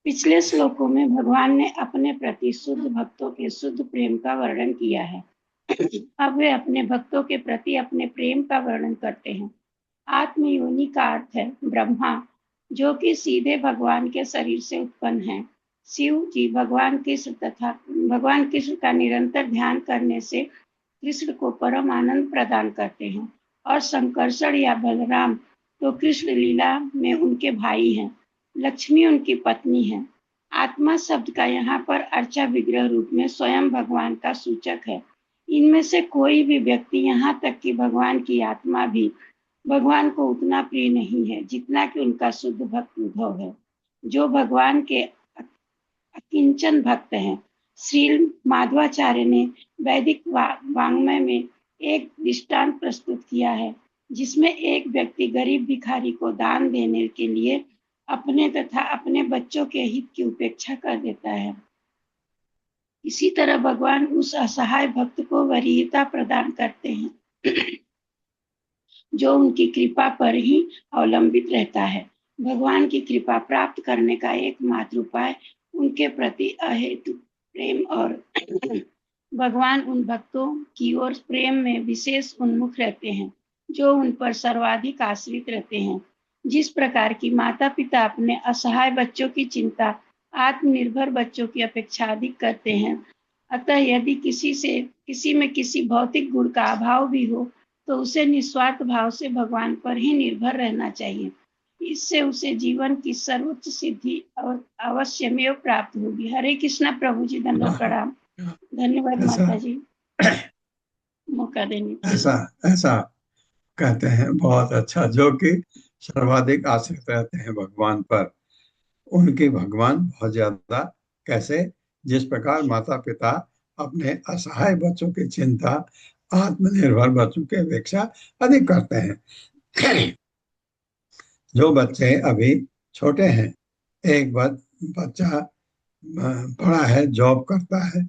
[SPEAKER 9] पिछले श्लोकों में भगवान ने अपने प्रति शुद्ध भक्तों के शुद्ध प्रेम का वर्णन किया है। अब वे अपने भक्तों के प्रति अपने प्रेम का वर्णन करते हैं। आत्मयोनि का अर्थ है ब्रह्मा, जो कि सीधे भगवान के शरीर से उत्पन्न है। शिव जी भगवान कृष्ण का निरंतर ध्यान करने से कृष्ण को परम आनंद प्रदान करते हैं। और संकर्षण या बलराम तो कृष्ण लीला में उनके भाई हैं। लक्ष्मी उनकी पत्नी है। आत्मा शब्द का यहाँ पर अर्चा विग्रह रूप में स्वयं भगवान का सूचक है। इनमें से कोई भी व्यक्ति, यहाँ तक कि भगवान की आत्मा भी भगवान को उतना प्रिय नहीं है जितना कि उनका शुद्ध भक्त उद्धव है, जो भगवान के अकिंचन भक्त हैं। श्रील माधवाचार्य ने वैदिक वाङ्मय में एक दृष्टांत प्रस्तुत किया है, जिसमें एक व्यक्ति गरीब भिखारी को दान देने के लिए अपने तथा अपने बच्चों के हित की उपेक्षा कर देता है। इसी तरह भगवान उस असहाय भक्त को वरीयता प्रदान करते हैं जो उनकी कृपा पर ही अवलंबित रहता है। भगवान की कृपा प्राप्त करने का एकमात्र उपाय उनके प्रति अहेतुक प्रेम और भगवान उन भक्तों की ओर प्रेम में विशेष उन्मुख रहते हैं जो उन पर सर्वाधिक आश्रित रहते हैं। जिस प्रकार की माता पिता अपने असहाय बच्चों की चिंता आत्मनिर्भर बच्चों की अपेक्षा अधिक करते हैं, अतः यदि किसी में किसी भौतिक गुण का अभाव भी हो तो उसे निस्वार्थ भाव से भगवान पर ही निर्भर रहना चाहिए। इससे उसे जीवन की सर्वोच्च सिद्धि और अवश्य में प्राप्त होगी। हरे कृष्णा प्रभु जी, दंडवत प्रणाम। धन्यवाद माता जी मौका देने के लिए।
[SPEAKER 1] ऐसा ऐसा कहते हैं, बहुत अच्छा। जो कि सर्वाधिक आश्रित रहते हैं भगवान पर, उनके भगवान बहुत ज्यादा। कैसे? जिस प्रकार माता पिता अपने असहाय बच्चों की चिंता आत्मनिर्भर बच्चों की अपेक्षा अधिक करते हैं। जो बच्चे अभी छोटे हैं, एक बच्चा बड़ा है, जॉब करता है,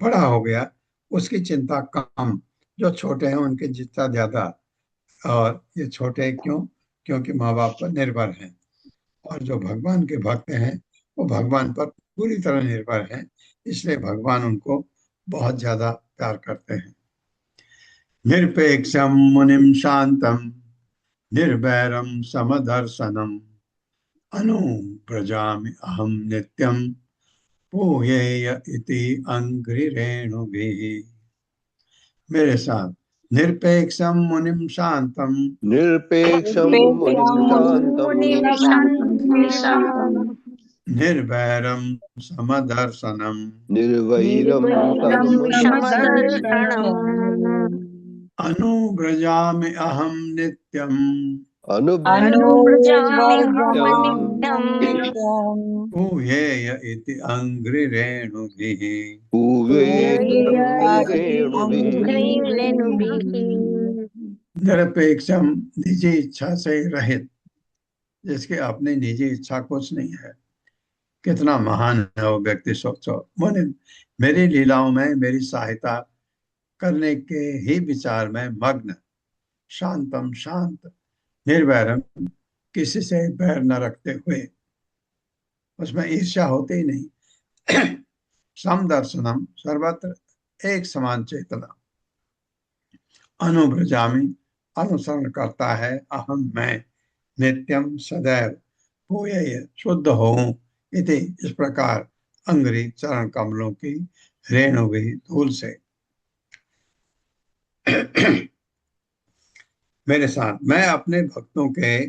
[SPEAKER 1] बड़ा हो गया, उसकी चिंता कम। जो छोटे हैं उनकी चिंता ज्यादा। और ये छोटे क्यों? क्योंकि माँ बाप पर निर्भर हैं। और जो भगवान के भक्त हैं वो भगवान पर पूरी तरह निर्भर हैं, इसलिए भगवान उनको बहुत ज्यादा प्यार करते हैं। निरपेक्षम मुनिम शांतम निर्वैरम समदर्शनम अनुव्रजामि अहम नित्यम पूयेय इति अंघ्रिरेणुभिः। मेरे साथ, निरपेक्षम मुनिम शांतम
[SPEAKER 3] निरपेक्षम मुनिम शांतम
[SPEAKER 1] निर्वैरम समदर्शनम
[SPEAKER 3] निर्वैरम
[SPEAKER 2] समदर्शनम्
[SPEAKER 1] अनुव्रजामि अहम नित्यम
[SPEAKER 2] अनुव्रजामि
[SPEAKER 3] नित्यम
[SPEAKER 1] पूयेय इति अंघ्रिरेणुभिः। निरपेक्षम, निजी इच्छा से रहित, जिसके अपनी निजी इच्छा कुछ नहीं है। कितना महान है वो व्यक्ति, सोचो। मुनि मेरी लीलाओं में मेरी सहायता करने के ही विचार में मग्न, शांतम शांत, निर्वैरम किसी से बैर न रखते हुए, उसमें ईर्ष्या होती ही नहीं। समदर्शनम सर्वत्र एक समान चेतना। अनुव्रजामि अनुसरण करता है, अहम मैं, नित्यम सदैव, पूयेय शुद्ध होऊं, इति इस प्रकार अंग्री चरण कमलों की रेणु भी धूल से। मेरे साथ, मैं अपने भक्तों के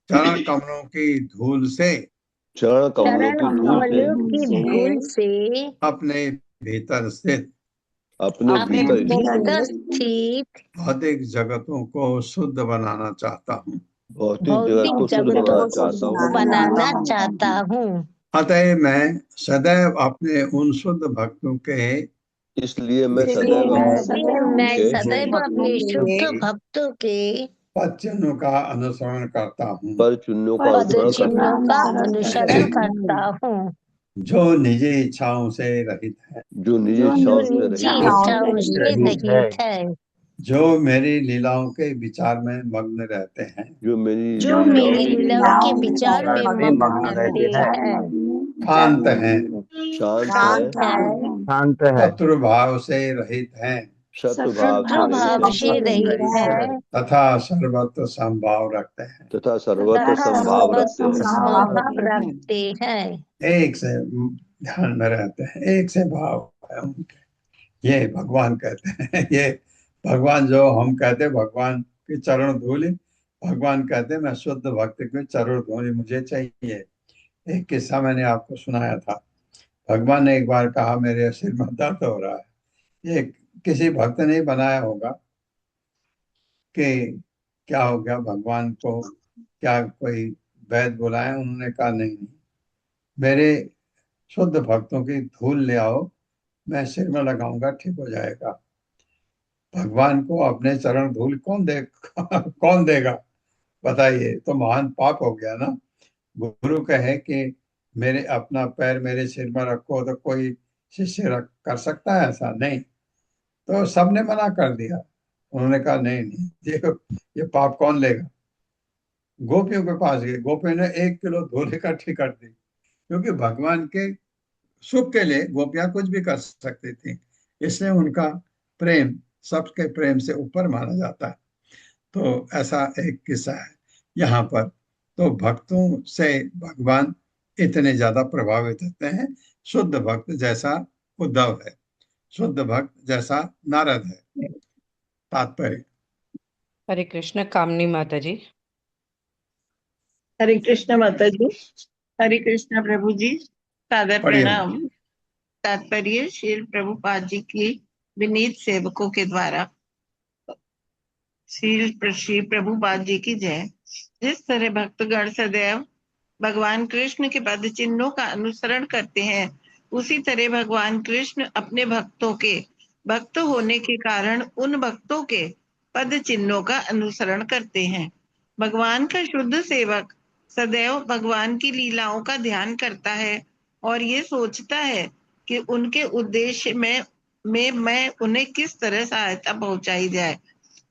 [SPEAKER 1] चरण कमलों की धूल से अपने भीतर स्थित भौतिक जगतों को शुद्ध बनाना चाहता हूँ।
[SPEAKER 2] भौतिक जगतों को बनाना चाहता हूँ।
[SPEAKER 1] अतः मैं सदैव अपने उन शुद्ध भक्तों के,
[SPEAKER 3] इसलिए मैं
[SPEAKER 2] सदैव अपने शुद्ध भक्तों के
[SPEAKER 1] पद चिन्हों का अनुसरण करता हूँ।
[SPEAKER 3] पद चिन्हों का
[SPEAKER 2] अनुसरण करता हूँ।
[SPEAKER 1] जो निजी इच्छाओं से रहित है,
[SPEAKER 3] जो निजी इच्छाओं से
[SPEAKER 2] रहित है,
[SPEAKER 1] जो मेरी लीलाओं के विचार में मग्न रहते हैं,
[SPEAKER 3] जो मेरी
[SPEAKER 2] लीलाओं के विचार में मग्न रहते हैं,
[SPEAKER 1] शांत हैं,
[SPEAKER 2] शांत है,
[SPEAKER 1] शत्रु भाव से रहित हैं,
[SPEAKER 2] शत्रु भाव से रहित है,
[SPEAKER 1] तथा सर्वत्र संभाव रखते हैं,
[SPEAKER 2] रखते हैं,
[SPEAKER 1] एक से ध्यान में रहते हैं, एक से भाव है उनके। ये भगवान कहते हैं। ये भगवान, जो हम कहते हैं भगवान की चरण धूलि, भगवान कहते हैं मैं शुद्ध भक्त की चरण धूलि मुझे चाहिए। एक किस्सा मैंने आपको सुनाया था। भगवान ने एक बार कहा मेरे सिर में दर्द हो रहा है। ये किसी भक्त ने बनाया होगा कि क्या हो गया, भगवान को क्या कोई वैद्य बुलाया? उन्होंने कहा नहीं, मेरे शुद्ध भक्तों की धूल ले आओ, मैं सिर में लगाऊंगा, ठीक हो जाएगा। भगवान को अपने चरण धूल कौन देगा बताइए? तो महान पाप हो गया ना। गुरु कहे कि मेरे अपना पैर मेरे सिर में रखो, तो कोई शिष्य कर सकता है ऐसा? नहीं। तो सबने मना कर दिया। उन्होंने कहा नहीं, ये पाप कौन लेगा। गोपियों के पास गए, गोपियों ने 1 किलो धूल इकट्ठी कर दी, क्योंकि भगवान के सुख के लिए गोपियां कुछ भी कर सकती थी, इसलिए उनका प्रेम सबके प्रेम से ऊपर माना जाता है। तो ऐसा एक किस्सा है यहाँ पर। तो भक्तों से भगवान इतने ज्यादा प्रभावित होते हैं। शुद्ध भक्त जैसा उद्धव है, शुद्ध भक्त जैसा नारद है। तात्पर्य।
[SPEAKER 2] हरे कृष्ण कामनी माता जी।
[SPEAKER 10] हरे कृष्ण माता जी। हरे कृष्ण प्रभु जी। सादर
[SPEAKER 1] पढ़िए।
[SPEAKER 10] प्रणाम। तात्पर्य श्री प्रभुपाद जी की विनीत सेवकों के द्वारा। श्री प्रभुपाद जी की जय। जिस तरह भक्तगण सदैव भगवान कृष्ण के पद चिन्हों का अनुसरण करते हैं, उसी तरह भगवान कृष्ण अपने भक्तों के भक्त होने के कारण उन भक्तों के पद चिन्हों का अनुसरण करते हैं। भगवान का शुद्ध सेवक सदैव भगवान की लीलाओं का ध्यान करता है और ये सोचता है कि उनके उद्देश्य में मैं उन्हें किस तरह सहायता पहुंचाई जाए।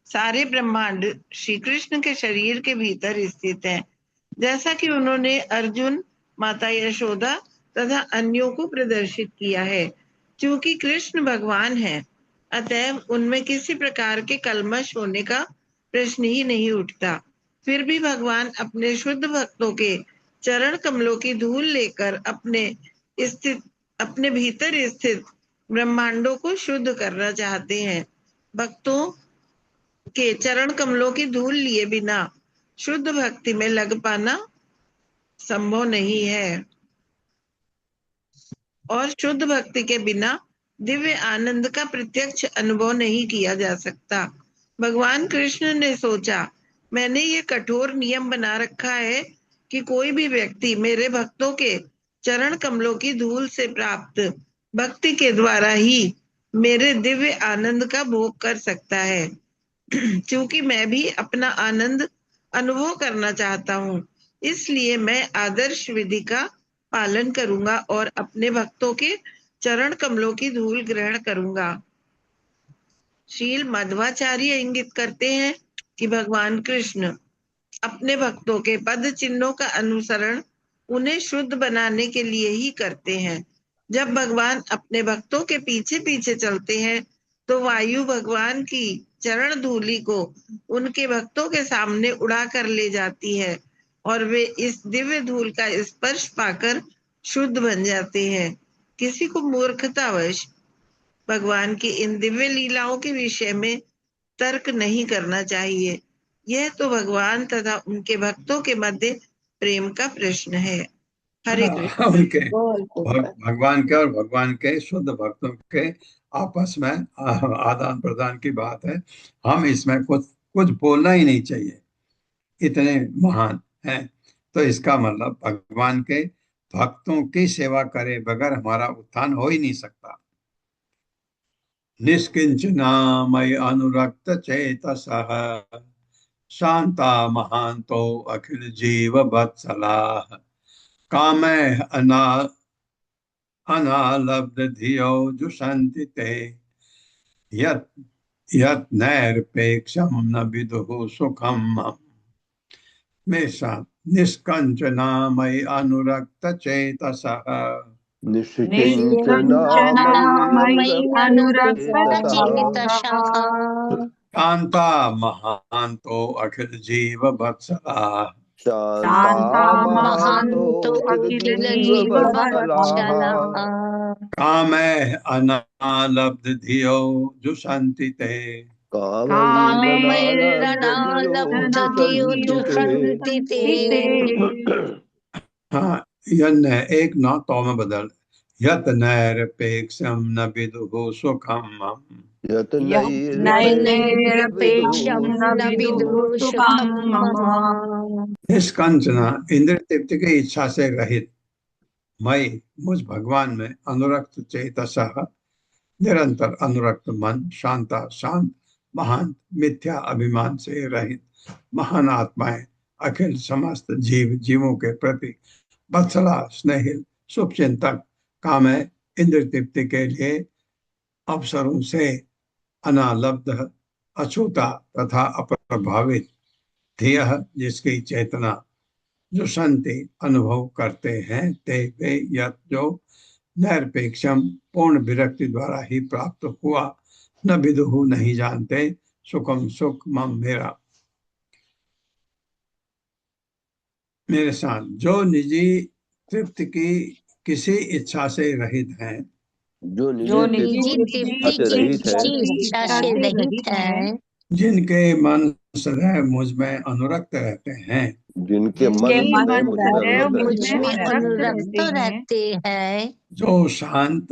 [SPEAKER 10] सारे ब्रह्मांड श्री कृष्ण के शरीर के भीतर स्थित है, जैसा कि उन्होंने अर्जुन, माता यशोदा तथा अन्यों को प्रदर्शित किया है। क्योंकि कृष्ण भगवान है, अतएव उनमें किसी प्रकार के कलमश होने का प्रश्न ही नहीं उठता। फिर भी भगवान अपने शुद्ध भक्तों के चरण कमलों की धूल लेकर अपने भीतर स्थित ब्रह्मांडों को शुद्ध करना चाहते हैं। भक्तों के चरण कमलों की धूल लिए बिना शुद्ध भक्ति में लग पाना संभव नहीं है और शुद्ध भक्ति के बिना दिव्य आनंद का प्रत्यक्ष अनुभव नहीं किया जा सकता। भगवान कृष्ण ने सोचा, मैंने ये कठोर नियम बना रखा है कि कोई भी व्यक्ति मेरे भक्तों के चरण कमलों की धूल से प्राप्त भक्ति के द्वारा ही मेरे दिव्य आनंद का भोग कर सकता है। क्योंकि मैं भी अपना आनंद अनुभव करना चाहता हूँ, इसलिए मैं आदर्श विधि का पालन करूंगा और अपने भक्तों के चरण कमलों की धूल ग्रहण करूंगा। श्रील मध्वाचार्य इंगित करते हैं कि भगवान कृष्ण अपने भक्तों के पद चिन्हों का अनुसरण उन्हें शुद्ध बनाने के लिए ही करते हैं। जब भगवान अपने भक्तों के पीछे पीछे चलते हैं तो वायु भगवान की चरण धूलि को उनके भक्तों के सामने उड़ा कर ले जाती है और वे इस दिव्य धूल का स्पर्श पाकर शुद्ध बन जाते हैं। किसी को मूर्खतावश भगवान की इन दिव्य लीलाओं के विषय में तर्क नहीं करना चाहिए। यह तो भगवान तथा उनके भक्तों के मध्य प्रेम का प्रश्न है। हरे कृष्ण।
[SPEAKER 1] उनके भगवान के और भगवान के शुद्ध भक्तों के आपस में आदान प्रदान की बात है। हम इसमें कुछ बोलना ही नहीं चाहिए, इतने महान हैं। तो इसका मतलब भगवान के भक्तों की सेवा करे बगैर हमारा उत्थान हो ही नहीं सकता। निष्किंचना मयि अनुरक्त चेतसः शांता महांतो अखिल जीव वत्सला कामे अनालब्ध धियो जुषन्ति ते यत् नैरपेक्षं न विदुः सुखम्। मेरे साथ निष्कंचना मयि अनुरक्त चेतसः
[SPEAKER 3] निष्किंचनामयि
[SPEAKER 1] शांता महांतो अखिल जीव वत्सला
[SPEAKER 3] शांता महांतो अखिल जीव वत्सलाः
[SPEAKER 1] कामे अनालब्ध धियो जुषन्ति ते हाँ, यन एक ना तो में बदल यत नैरपेक्षम न विदुः सुखम।
[SPEAKER 3] यत नैरपेक्षम न विदुः सुखम्।
[SPEAKER 1] निष्कंचना इंद्र तृप्ति की इच्छा से रहित, मई मुझ भगवान में अनुरक्त चेतसः निरंतर अनुरक्त मन, शांता शांत, महान मिथ्या अभिमान से रहित महान आत्माएं अखिल समस्त जीवों के प्रति वत्सला स्नेहिल शुभचिंतक कामे इंद्र तृप्ति के लिए अवसरों से अनालब्ध अछूता तथा अप्रभावित ध्येय जिसकी चेतना जो शांति अनुभव करते हैं ते वे यत जो नैरपेक्षम पूर्ण विरक्ति द्वारा ही प्राप्त हुआ न विदुहु नहीं जानते सुखम सुख मम मेरे साथ जो निजी तृप्ति की किसी इच्छा से रहित हैं
[SPEAKER 3] जो
[SPEAKER 2] जो
[SPEAKER 3] निजी
[SPEAKER 2] निजी
[SPEAKER 3] तृप्ति
[SPEAKER 2] तृप्ति
[SPEAKER 3] से
[SPEAKER 2] की
[SPEAKER 3] रहित है,
[SPEAKER 2] इच्छा से रहित है,
[SPEAKER 1] जिनके मन सदैव मुझ में अनुरक्त रहते हैं,
[SPEAKER 3] जिनके मन
[SPEAKER 6] जिनके
[SPEAKER 3] सदैव
[SPEAKER 6] मन
[SPEAKER 3] मुझ में
[SPEAKER 6] सदैव
[SPEAKER 3] अनुरक्त
[SPEAKER 2] मुझ
[SPEAKER 3] रहते
[SPEAKER 2] में
[SPEAKER 3] हैं,
[SPEAKER 2] अनुरक्त रहते हैं,
[SPEAKER 1] जो शांत,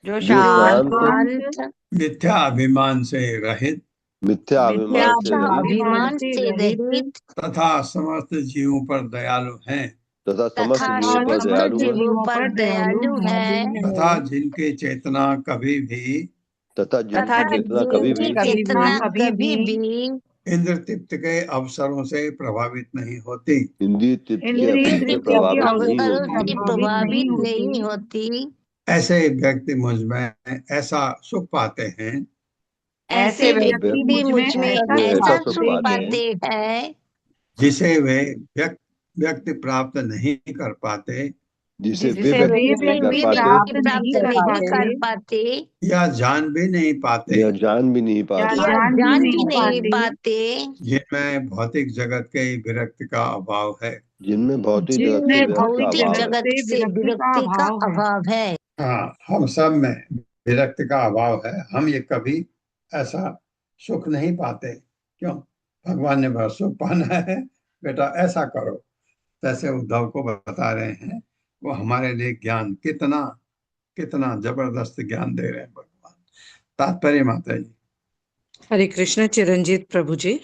[SPEAKER 2] जो
[SPEAKER 3] जो
[SPEAKER 2] शांत,
[SPEAKER 3] शांत,
[SPEAKER 1] मिथ्या अभिमान से रहित
[SPEAKER 3] मिथ्या अभिमान से
[SPEAKER 2] मिथ्या
[SPEAKER 3] रहित
[SPEAKER 2] अभिमान से रहित
[SPEAKER 1] तथा समस्त जीवों पर दयालु हैं,
[SPEAKER 3] तथा समस्त
[SPEAKER 2] तथा
[SPEAKER 3] जीवों पर
[SPEAKER 2] समस्त
[SPEAKER 3] दयालु हैं,
[SPEAKER 2] जीवों पर दयालु है,
[SPEAKER 1] तथा जिनकी चेतना कभी भी
[SPEAKER 3] तथा
[SPEAKER 2] तथा
[SPEAKER 3] जिनकी चेतना कभी
[SPEAKER 2] जिनकी
[SPEAKER 3] भी
[SPEAKER 2] चेतना कभी भी
[SPEAKER 1] इंद्र तृप्त के अवसरों से प्रभावित नहीं होती।
[SPEAKER 3] इंद्रिय तृप्ति के
[SPEAKER 2] इंद्रिय
[SPEAKER 3] अवसर से
[SPEAKER 2] तृप्ति
[SPEAKER 3] प्रभावित
[SPEAKER 2] के
[SPEAKER 3] नहीं
[SPEAKER 2] अवसरों
[SPEAKER 3] होती।
[SPEAKER 2] से प्रभावित नहीं होती।
[SPEAKER 1] ऐसे व्यक्ति मुझ में ऐसा सुख पाते हैं,
[SPEAKER 2] ऐसे व्यक्ति मुझ में
[SPEAKER 3] वे
[SPEAKER 2] ऐसा
[SPEAKER 3] सुख
[SPEAKER 2] सुख
[SPEAKER 3] पाते हैं
[SPEAKER 2] पाते हैं
[SPEAKER 1] जिसे वे व्यक्ति प्राप्त नहीं कर पाते
[SPEAKER 3] जिसे वे
[SPEAKER 2] जिसे वे
[SPEAKER 3] व्यक्ति नहीं कर
[SPEAKER 2] व्यक्ति
[SPEAKER 3] पाते
[SPEAKER 2] प्राप्त नहीं कर पाते
[SPEAKER 1] या जान भी नहीं पाते,
[SPEAKER 3] या जान भी नहीं पाते,
[SPEAKER 2] या जान भी नहीं पाते,
[SPEAKER 1] जिनमें भौतिक जगत के विरक्ति का अभाव है।
[SPEAKER 3] जिनमें भौतिक जगत से
[SPEAKER 2] जिनमें
[SPEAKER 3] विरक्ति का
[SPEAKER 2] भौतिक
[SPEAKER 3] अभाव है।
[SPEAKER 2] जगत से विरक्ति का अभाव है।
[SPEAKER 1] हाँ, हम सब में विरक्ति का अभाव है। हम ये कभी ऐसा सुख नहीं पाते। क्यों? भगवान ने बस सुख पाना है, बेटा ऐसा करो। तैसे उद्धव को बता रहे हैं, वो हमारे लिए ज्ञान कितना कितना जबरदस्त ज्ञान दे रहे हैं भगवान। तात्पर्य माता जी।
[SPEAKER 11] हरे कृष्ण। चिरंजीत प्रभु जी।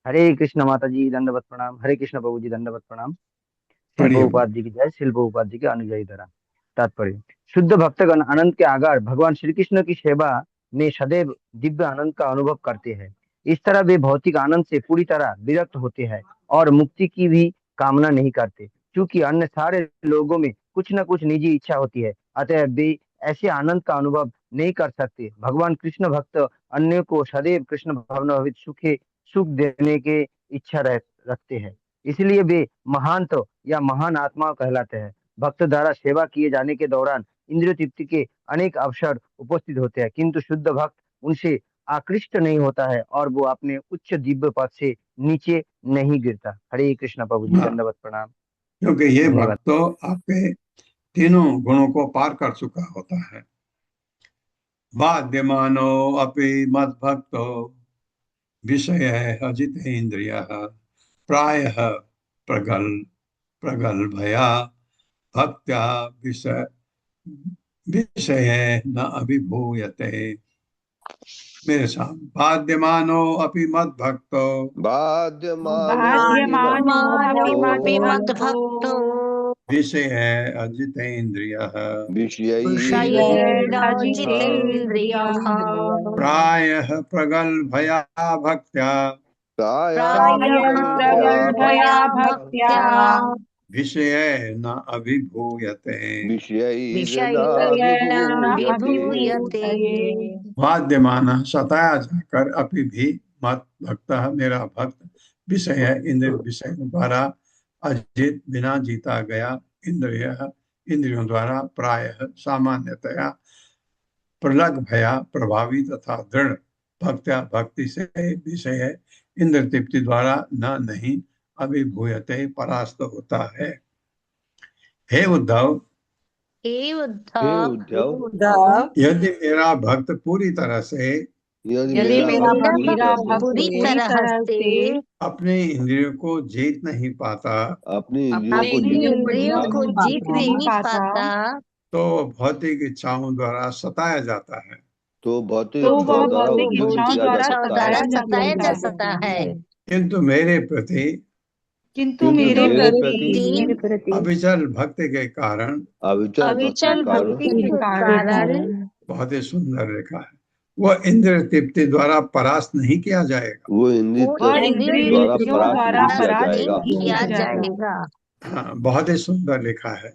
[SPEAKER 12] हरे कृष्ण माता जी दंडवत प्रणाम। हरे कृष्ण प्रभु जी दंडवत प्रणाम। शिल
[SPEAKER 1] पढ़िए।
[SPEAKER 12] प्रभुपाद जी की जय। शिल प्रभुपाद जी के अनुयायी धरा। तात्पर्य, शुद्ध भक्तगण आनंद के आगार भगवान श्री कृष्ण की सेवा में सदैव दिव्य आनंद का अनुभव करते हैं। इस तरह वे भौतिक आनंद से पूरी तरह विरक्त होते हैं और मुक्ति की भी कामना नहीं करते, क्योंकि अन्य सारे लोगों में कुछ न कुछ निजी इच्छा होती है, अतः वे ऐसे आनंद का अनुभव नहीं कर सकते। भगवान कृष्ण भक्त अन्य को सदैव कृष्ण भावनावित सुख देने के इच्छा रखते हैं, इसलिए वे महांत या महान आत्मा कहलाते हैं। भक्त द्वारा सेवा किए जाने के दौरान इंद्रिय तृप्ति के अनेक अवसर उपस्थित होते हैं, किंतु शुद्ध भक्त उनसे आकृष्ट नहीं होता है और वो अपने उच्च दिव्य पद से नीचे नहीं गिरता। हरे कृष्ण प्रभु जी दंडवत प्रणाम।
[SPEAKER 1] क्योंकि ये भक्त तो आपके तीनों गुणों को पार कर चुका होता है। बाध्यमानो अपि मद्भक्तो विषय अजितेन्द्रियः प्रायः प्रगल्भया भक्त्या विषय न अभिभूयते। मेरे साथ, बाध्यमानो अपि मद्भक्तो विषय अजितेन्द्रियः प्रायः प्रगल्भया भक्त्या विषय न अभिभूयते। वाद्यमान सताया जाकर अपि भी मत भक्त, मेरा भक्त विषय इंद्र विषय द्वारा अजित बिना जीता गया, इंद्रियों द्वारा प्रायः सामान्यतया प्रलग भया प्रभावी तथा दृढ़ भक्त्या भक्ति से विषय इंद्र तृप्ति द्वारा न नहीं अभिभूयते परास्त होता है। हे उद्धव, यदि मेरा भक्त पूरी तरह से अपने इंद्रियों को जीत नहीं पाता, तो भौतिक इच्छाओं द्वारा सताया जाता है।
[SPEAKER 3] तो भौतिक इच्छाओं द्वारा
[SPEAKER 2] सताया जा सकता है।
[SPEAKER 1] किंतु मेरे प्रति अविचल भक्ति के कारण बहुत ही सुंदर लिखा है, वो इंद्र तृप्ति द्वारा परास्त नहीं किया जाएगा।
[SPEAKER 3] वो इंद्रिय द्वारा परास्त नहीं किया जाएगा।
[SPEAKER 1] हाँ, बहुत ही सुंदर लिखा है।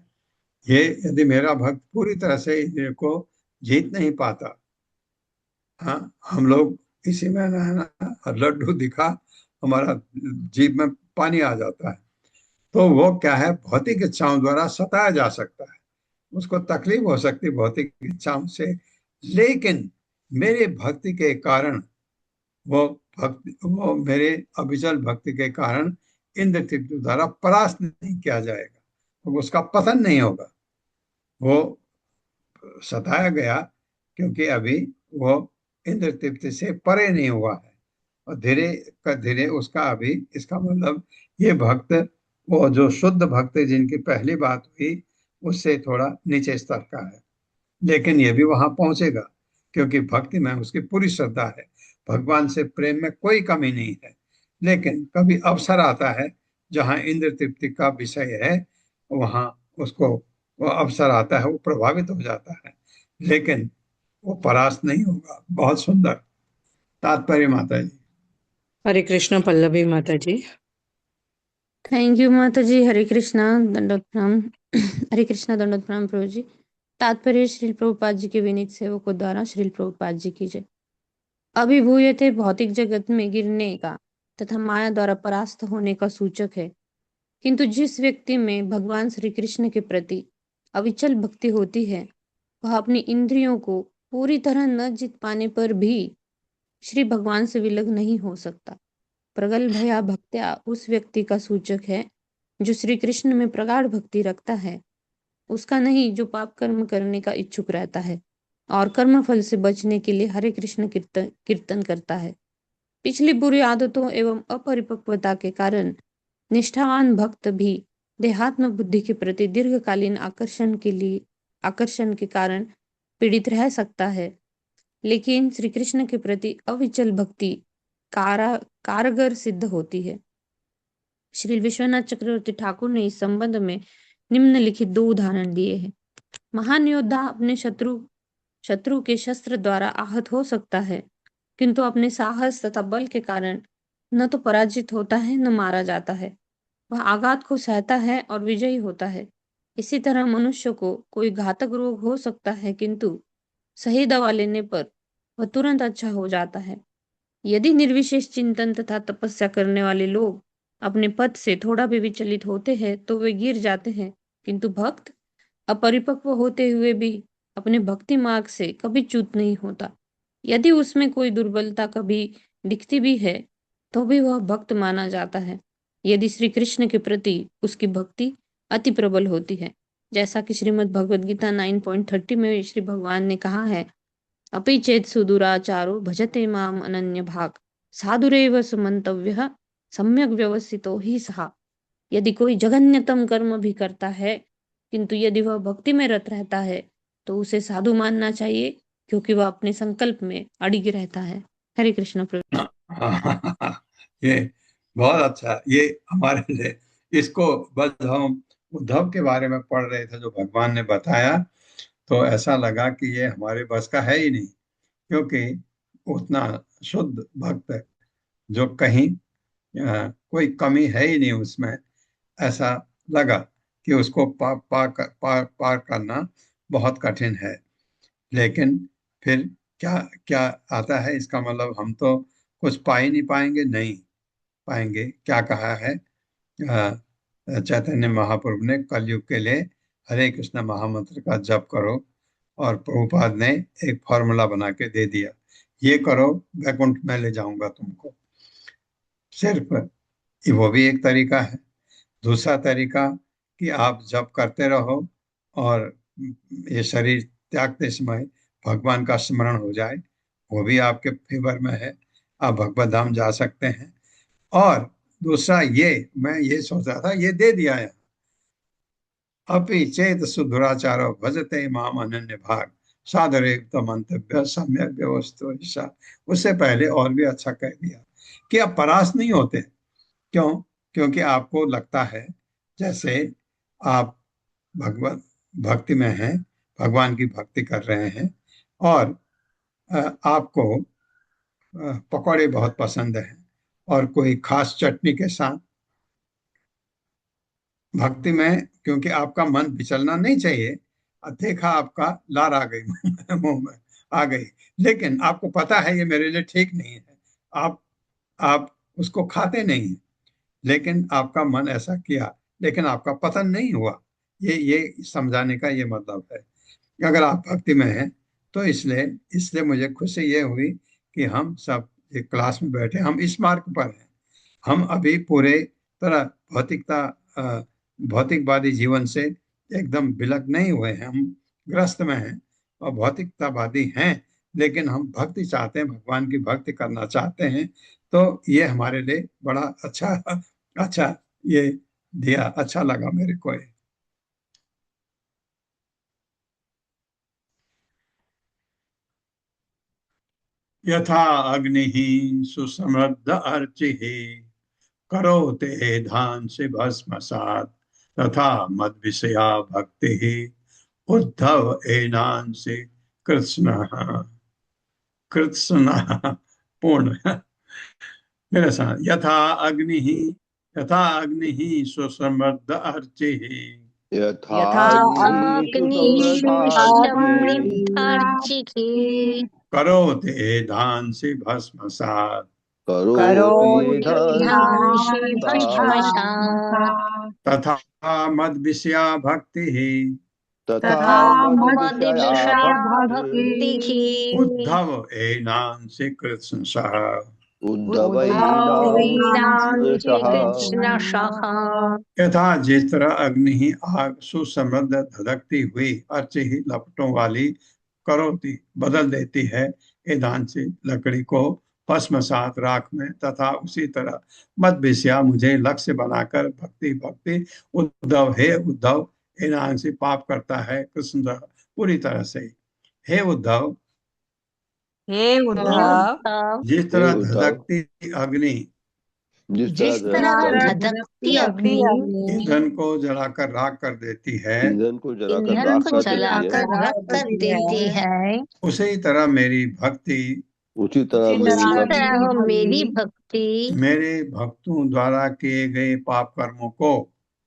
[SPEAKER 1] ये यदि मेरा भक्त पूरी तरह से इंद्रिय को जीत नहीं पाता, हाँ, हम लोग इसी में लड्डू दिखा हमारा जीभ में पानी आ जाता है, तो वो क्या है, भौतिक इच्छाओं द्वारा सताया जा सकता है, उसको तकलीफ हो सकती है भौतिक इच्छाओं से, लेकिन मेरे भक्ति के कारण वो मेरे अविचल भक्ति के कारण इंद्र तृप्ति द्वारा परास्त नहीं किया जाएगा, तो उसका पतन नहीं होगा, वो सताया गया क्योंकि अभी वो इंद्र तृप्ति से परे नहीं हुआ है, और धीरे धीरे उसका अभी, इसका मतलब ये भक्त, वो जो शुद्ध भक्त जिनकी पहली बात हुई उससे थोड़ा नीचे स्तर का है, लेकिन ये भी वहां पहुंचेगा क्योंकि भक्ति में उसकी पूरी श्रद्धा है, भगवान से प्रेम में कोई कमी नहीं है। लेकिन कभी अवसर आता है जहां इंद्र तृप्ति का विषय है, वहां उसको वो अवसर आता है, वो प्रभावित हो जाता है, लेकिन वो परास्त नहीं होगा। बहुत सुंदर तात्पर्य माता जी।
[SPEAKER 11] हरे कृष्ण पल्लवी माता जी।
[SPEAKER 13] थैंक यू माता जी। हरे कृष्णा, दंडोत प्रणाम। हरे कृष्णा, दंडोत प्रणाम प्रभु जी। तात्पर्य श्रील प्रभुपाद जी के विनीत सेवकों द्वारा श्रील प्रभुपाद जी की जय। अभिभूयते भौतिक जगत में गिरने का तथा माया द्वारा परास्त होने का सूचक है, किंतु जिस व्यक्ति में भगवान श्री कृष्ण के प्रति अविचल भक्ति होती है, वह अपनी इंद्रियों को पूरी तरह न जीत पाने पर भी श्री भगवान से विलग नहीं हो सकता। प्रगल्भया भक्त्या उस व्यक्ति का सूचक है जो श्री कृष्ण में प्रगाढ़ भक्ति रखता है, उसका नहीं जो पाप कर्म करने का इच्छुक रहता है और कर्म फल से बचने के लिए हरे कृष्ण कीर्तन करता है। पिछली बुरी आदतों एवं अपरिपक्वता के कारण निष्ठावान भक्त भी देहात्म बुद्धि के प्रति दीर्घकालीन आकर्षण के कारण पीड़ित रह सकता है, लेकिन श्री कृष्ण के प्रति अविचल भक्ति कारगर सिद्ध होती है। श्री विश्वनाथ चक्रवर्ती ठाकुर ने इस संबंध में निम्नलिखित 2 उदाहरण दिए हैं। महान योद्धा अपने शत्रु के शस्त्र द्वारा आहत हो सकता है, किंतु अपने साहस तथा बल के कारण न तो पराजित होता है न मारा जाता है, वह आघात को सहता है और विजयी होता है। इसी तरह मनुष्य को कोई घातक रोग हो सकता है, किंतु सही दवा लेने पर वह तुरंत अच्छा हो जाता है। यदि निर्विशेष चिंतन तथा तपस्या करने वाले लोग अपने पथ से थोड़ा भी विचलित होते हैं तो वे गिर जाते हैं, किंतु भक्त अपरिपक्व होते हुए भी अपने भक्ति मार्ग से कभी च्युत नहीं होता। यदि उसमें कोई दुर्बलता कभी दिखती भी है तो भी वह भक्त माना जाता है, यदि श्री कृष्ण के प्रति उसकी भक्ति अति प्रबल होती है, जैसा कि श्रीमद् भगवद गीता 9.30 में श्री भगवान ने कहा है, अपि चेत सुदुराचारो भजते माम अनन्य भाग साधुरेव सुमंतव्य सम्यक व्यवस्थितो ही सहा। यदि कोई जघन्यतम कर्म भी करता है, किंतु यदि वह भक्ति में रत रहता है तो उसे साधु मानना चाहिए, क्योंकि वह अपने संकल्प में अड़िग रहता है। हरे कृष्ण प्रभु।
[SPEAKER 1] ये बहुत अच्छा, ये हमारे लिए, इसको बस हम उद्धव के बारे में पढ़ रहे थे जो भगवान ने बताया, तो ऐसा लगा कि ये हमारे बस का है ही नहीं, क्योंकि उतना शुद्ध भक्त जो कहीं कोई कमी है ही नहीं उसमें, ऐसा लगा कि उसको पार करना बहुत कठिन है। लेकिन फिर क्या क्या आता है, इसका मतलब हम तो कुछ पा ही नहीं पाएंगे, नहीं पाएंगे। क्या कहा है चैतन्य महाप्रभु ने, कलयुग के लिए हरे कृष्ण महामंत्र का जप करो, और प्रभुपाद ने एक फॉर्मूला बना के दे दिया, ये करो वैकुंठ में ले जाऊंगा तुमको। सिर्फ वो भी एक तरीका है। दूसरा तरीका कि आप जप करते रहो और ये शरीर त्यागते समय भगवान का स्मरण हो जाए, वो भी आपके फेवर में है, आप भगवत धाम जा सकते हैं। और दूसरा ये, मैं ये सोच रहा था, ये दे दिया है, अपि चेत सुदुराचारो भजते माम अनन्य भाग साधुरेव मंतव्य सम्यक व्यवस्था। उससे पहले और भी अच्छा कह दिया कि आप परास्त नहीं होते। क्यों? क्योंकि आपको लगता है जैसे आप भगवत भक्ति में हैं, भगवान की भक्ति कर रहे हैं, और आपको पकौड़े बहुत पसंद हैं और कोई खास चटनी के साथ। भक्ति में क्योंकि आपका मन विचलना नहीं चाहिए, देखा आपका लार आ गई मुंह में आ गई, लेकिन आपको पता है ये मेरे लिए ठीक नहीं है, आप उसको खाते नहीं हैं, लेकिन आपका मन ऐसा किया, लेकिन आपका पतन नहीं हुआ। ये समझाने का ये मतलब है। अगर आप भक्ति में हैं तो इसलिए मुझे खुशी ये हुई कि हम सब एक क्लास में बैठे, हम इस मार्ग पर हैं। हम अभी पूरे तरह भौतिकवादी जीवन से एकदम विलग नहीं हुए हैं, हम ग्रस्त में हैं, और भौतिकतावादी हैं, लेकिन हम भक्ति चाहते हैं, भगवान की भक्ति करना चाहते हैं। तो ये हमारे लिए बड़ा अच्छा ये दिया, अच्छा लगा मेरे को ये। यथा अग्नि सुसमृद्ध अर्चि करोते धांसि भस्मसात् तथा मद विषया भक्ति उद्धव एनांसि कृष्ण कृष्ण पूर्ण मेरे साथ। यथा अग्नि सुसमृद्ध अर्चि
[SPEAKER 3] यथा
[SPEAKER 1] करोते धांसि भस्मसात् तथा मद विषया भक्ति उद्धव एनांसि कृष्ण सह यथा जिस तरह अग्नि ही आग सुसमृद्ध धधकती हुई अर्च ही लपटों वाली करोती बदल देती है ईंधन से लकड़ी को भस्मसात राख में, तथा उसी तरह मद विषया मुझे लक्ष्य बनाकर भक्ति उद्धव हे उद्धव ईंधन से पाप करता है कृष्ण पूरी तरह से। हे उद्धव जिस तरह धधकती अग्नि ईंधन को जलाकर राख कर देती है, उसी तरह मेरी भक्ति मेरे भक्तों द्वारा किए गए पाप कर्मों को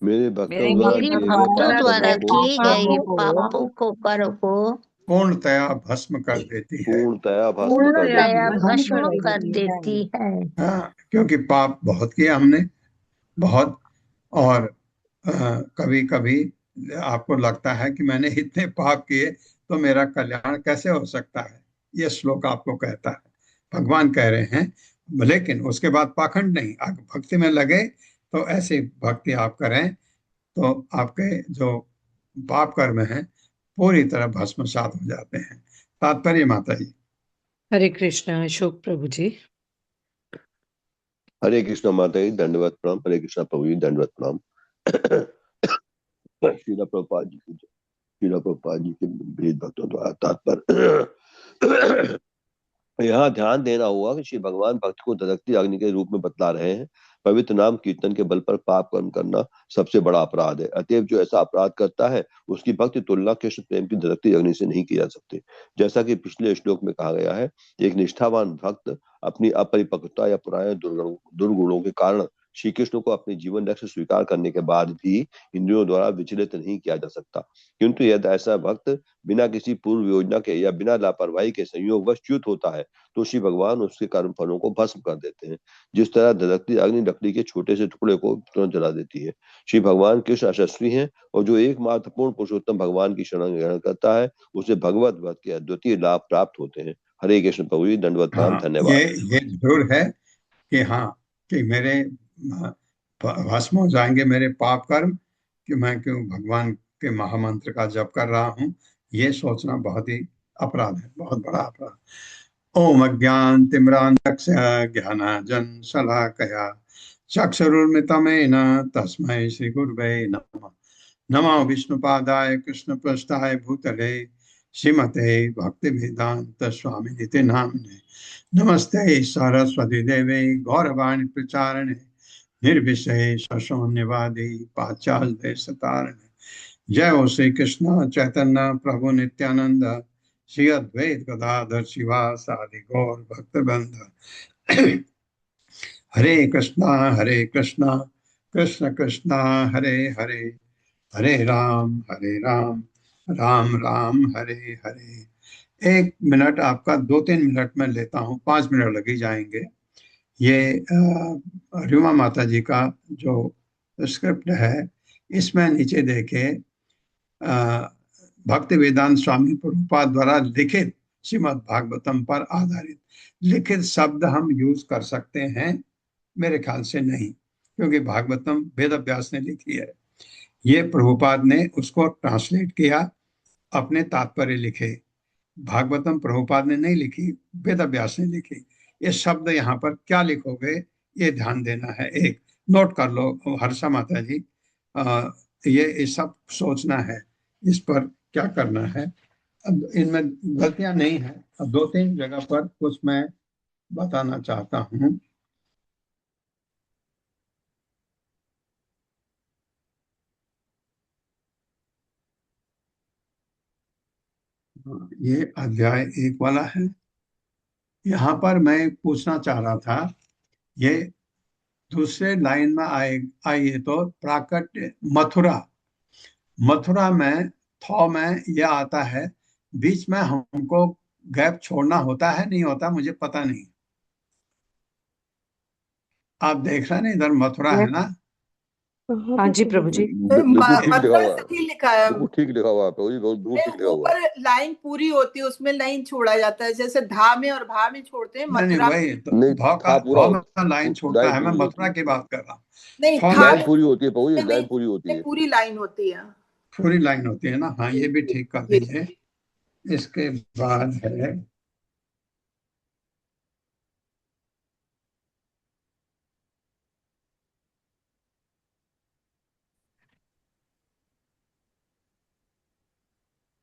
[SPEAKER 3] मेरे भक्तों द्वारा किए गए पापों को
[SPEAKER 1] पूर्णतया भस्म कर देती है।
[SPEAKER 3] भस्म कर देती है।
[SPEAKER 1] हाँ, क्योंकि पाप बहुत किया हमने, बहुत। और कभी कभी आपको लगता है कि मैंने इतने पाप किए तो मेरा कल्याण कैसे हो सकता है, ये श्लोक आपको कहता है, भगवान कह रहे हैं। लेकिन उसके बाद पाखंड नहीं, आप भक्ति में लगे तो ऐसी भक्ति आप करें तो आपके जो पाप कर्म हैं पूरी तरह भस्मसात हो जाते हैं। तात्पर्य माता जी।
[SPEAKER 11] हरे कृष्णा अशोक प्रभु जी।
[SPEAKER 3] हरे कृष्णा माता जी दंडवत प्रणाम। हरे कृष्णा प्रभु जी दंडवत प्रणाम। श्रील प्रभुपाद जी की जय। श्रील प्रभुपाद जी के भेद भक्तों द्वारा तात्पर्य यहाँ ध्यान देना होगा कि श्री भगवान भक्त को धधकती अग्नि के रूप में बतला रहे हैं। पवित्र नाम कीर्तन के बल पर पाप कर्म करना सबसे बड़ा अपराध है। अतएव जो ऐसा अपराध करता है उसकी भक्ति तुलना कृष्ण प्रेम की धधकती अग्नि से नहीं की जा सकती। जैसा कि पिछले श्लोक में कहा गया है, एक निष्ठावान भक्त अपनी अपरिपक्वता या पुराने दुर्गुणों के कारण श्री कृष्ण को अपने जीवन लक्ष्य स्वीकार करने के बाद भी इंद्रियों द्वारा विचलित नहीं किया जा सकता। किंतु यदि ऐसा भक्त बिना किसी पूर्व योजना के या बिना लापरवाही के संयोगवश च्युत होता है तो श्री भगवान उसके कर्म फलों को भस्म कर देते हैं। जिस तरह धधकती अग्नि लकड़ी के छोटे से टुकड़े को तुरंत जला देती है। श्री भगवान कृष्ण यशस्वी हैं और जो एकमात्र पूर्ण पुरुषोत्तम भगवान की शरण ग्रहण करता है उसे भगवत भक्त के अद्वितीय लाभ प्राप्त होते हैं। हरे कृष्ण प्रभु जी दंडवत प्रणाम। धन्यवाद।
[SPEAKER 1] ये जरूर है कि हाँ कि मेरे भस्म हो जाएंगे मेरे पाप कर्म कि मैं क्यों भगवान के महामंत्र का जप कर रहा हूँ, ये सोचना बहुत ही अपराध है, बहुत बड़ा अपराध। ओम अज्ञान तिम्रांधस्य ज्ञानांजन शलाकया चक्षुरुन्मिलितं तस्मै श्री गुरुवे नमः। नमो विष्णुपादाय कृष्णपृष्ठाय भूतले श्रीमते भक्तिवेदांत स्वामिनिति नामिने। नमस्ते सरस्वती देवे गौरवाणी प्रचारणे निर्विशेष शून्यवादी पाश्चात्य देशतारिणे। जय हो श्री कृष्ण चैतन्य प्रभु नित्यानंद श्री अद्वैत गदाधर शिवासादि गौर भक्तवृंद। हरे कृष्णा कृष्ण कृष्णा हरे हरे, हरे राम राम राम हरे हरे। 1 मिनट आपका 2-3 मिनट में लेता हूँ, 5 मिनट लग ही जाएंगे। ये रीमा माता जी का जो स्क्रिप्ट है इसमें नीचे देखे भक्ति वेदांत स्वामी प्रभुपाद द्वारा लिखित श्रीमद् भागवतम पर आधारित लिखित शब्द हम यूज कर सकते हैं? मेरे ख्याल से नहीं, क्योंकि भागवतम वेद व्यास ने लिखी है। ये प्रभुपाद ने उसको ट्रांसलेट किया, अपने तात्पर्य लिखे। भागवतम प्रभुपाद ने नहीं लिखी, वेद व्यास ने लिखी। ये शब्द यहाँ पर क्या लिखोगे ये ध्यान देना है। एक नोट कर लो हर्षा माता जी, ये सब सोचना है, इस पर क्या करना है। अब इनमें गलतियां नहीं है, अब 2-3 जगह पर कुछ मैं बताना चाहता हूँ। ये अध्याय 1 वाला है। यहाँ पर मैं पूछना चाह रहा था, ये दूसरे लाइन में आइए तो प्राकट्य मथुरा, मथुरा में थौ में यह आता है, बीच में हमको गैप छोड़ना होता है नहीं होता मुझे पता नहीं। आप देख रहे हैं ना, इधर मथुरा है ना।
[SPEAKER 11] हाँ जी प्रभु जी।
[SPEAKER 3] बिल्कुल ठीक लिखा
[SPEAKER 4] मथुरा
[SPEAKER 3] हुआ है,
[SPEAKER 4] सही लिखा है।
[SPEAKER 3] बिल्कुल ठीक लिखा हुआ है प्रभु जी, बहुत बिल्कुल ठीक लिखा हुआ है।
[SPEAKER 4] ऊपर लाइन पूरी होती है, उसमें लाइन छोड़ा जाता है, जैसे धा में और भा में छोड़ते हैं,
[SPEAKER 1] नहीं
[SPEAKER 4] मथुरा
[SPEAKER 1] वही तो
[SPEAKER 3] नहीं, था पूरा
[SPEAKER 1] धौ
[SPEAKER 3] होता,
[SPEAKER 1] में लाइन छोड़ता
[SPEAKER 3] लाइन
[SPEAKER 1] है, मैं
[SPEAKER 3] पूरी होती
[SPEAKER 1] मथुरा
[SPEAKER 3] है,
[SPEAKER 1] की बात कर रहा हूँ।
[SPEAKER 4] नहीं,
[SPEAKER 1] थौ
[SPEAKER 4] था
[SPEAKER 3] लाइन
[SPEAKER 1] में
[SPEAKER 3] पूरी होती है प्रभु जी,
[SPEAKER 4] नहीं,
[SPEAKER 3] लाइन पूरी होती है।
[SPEAKER 4] पूरी लाइन होती है।
[SPEAKER 1] पूरी लाइन होती है ना, हाँ ये भी ठीक कर
[SPEAKER 4] ये
[SPEAKER 1] दीजिए। इसके बाद है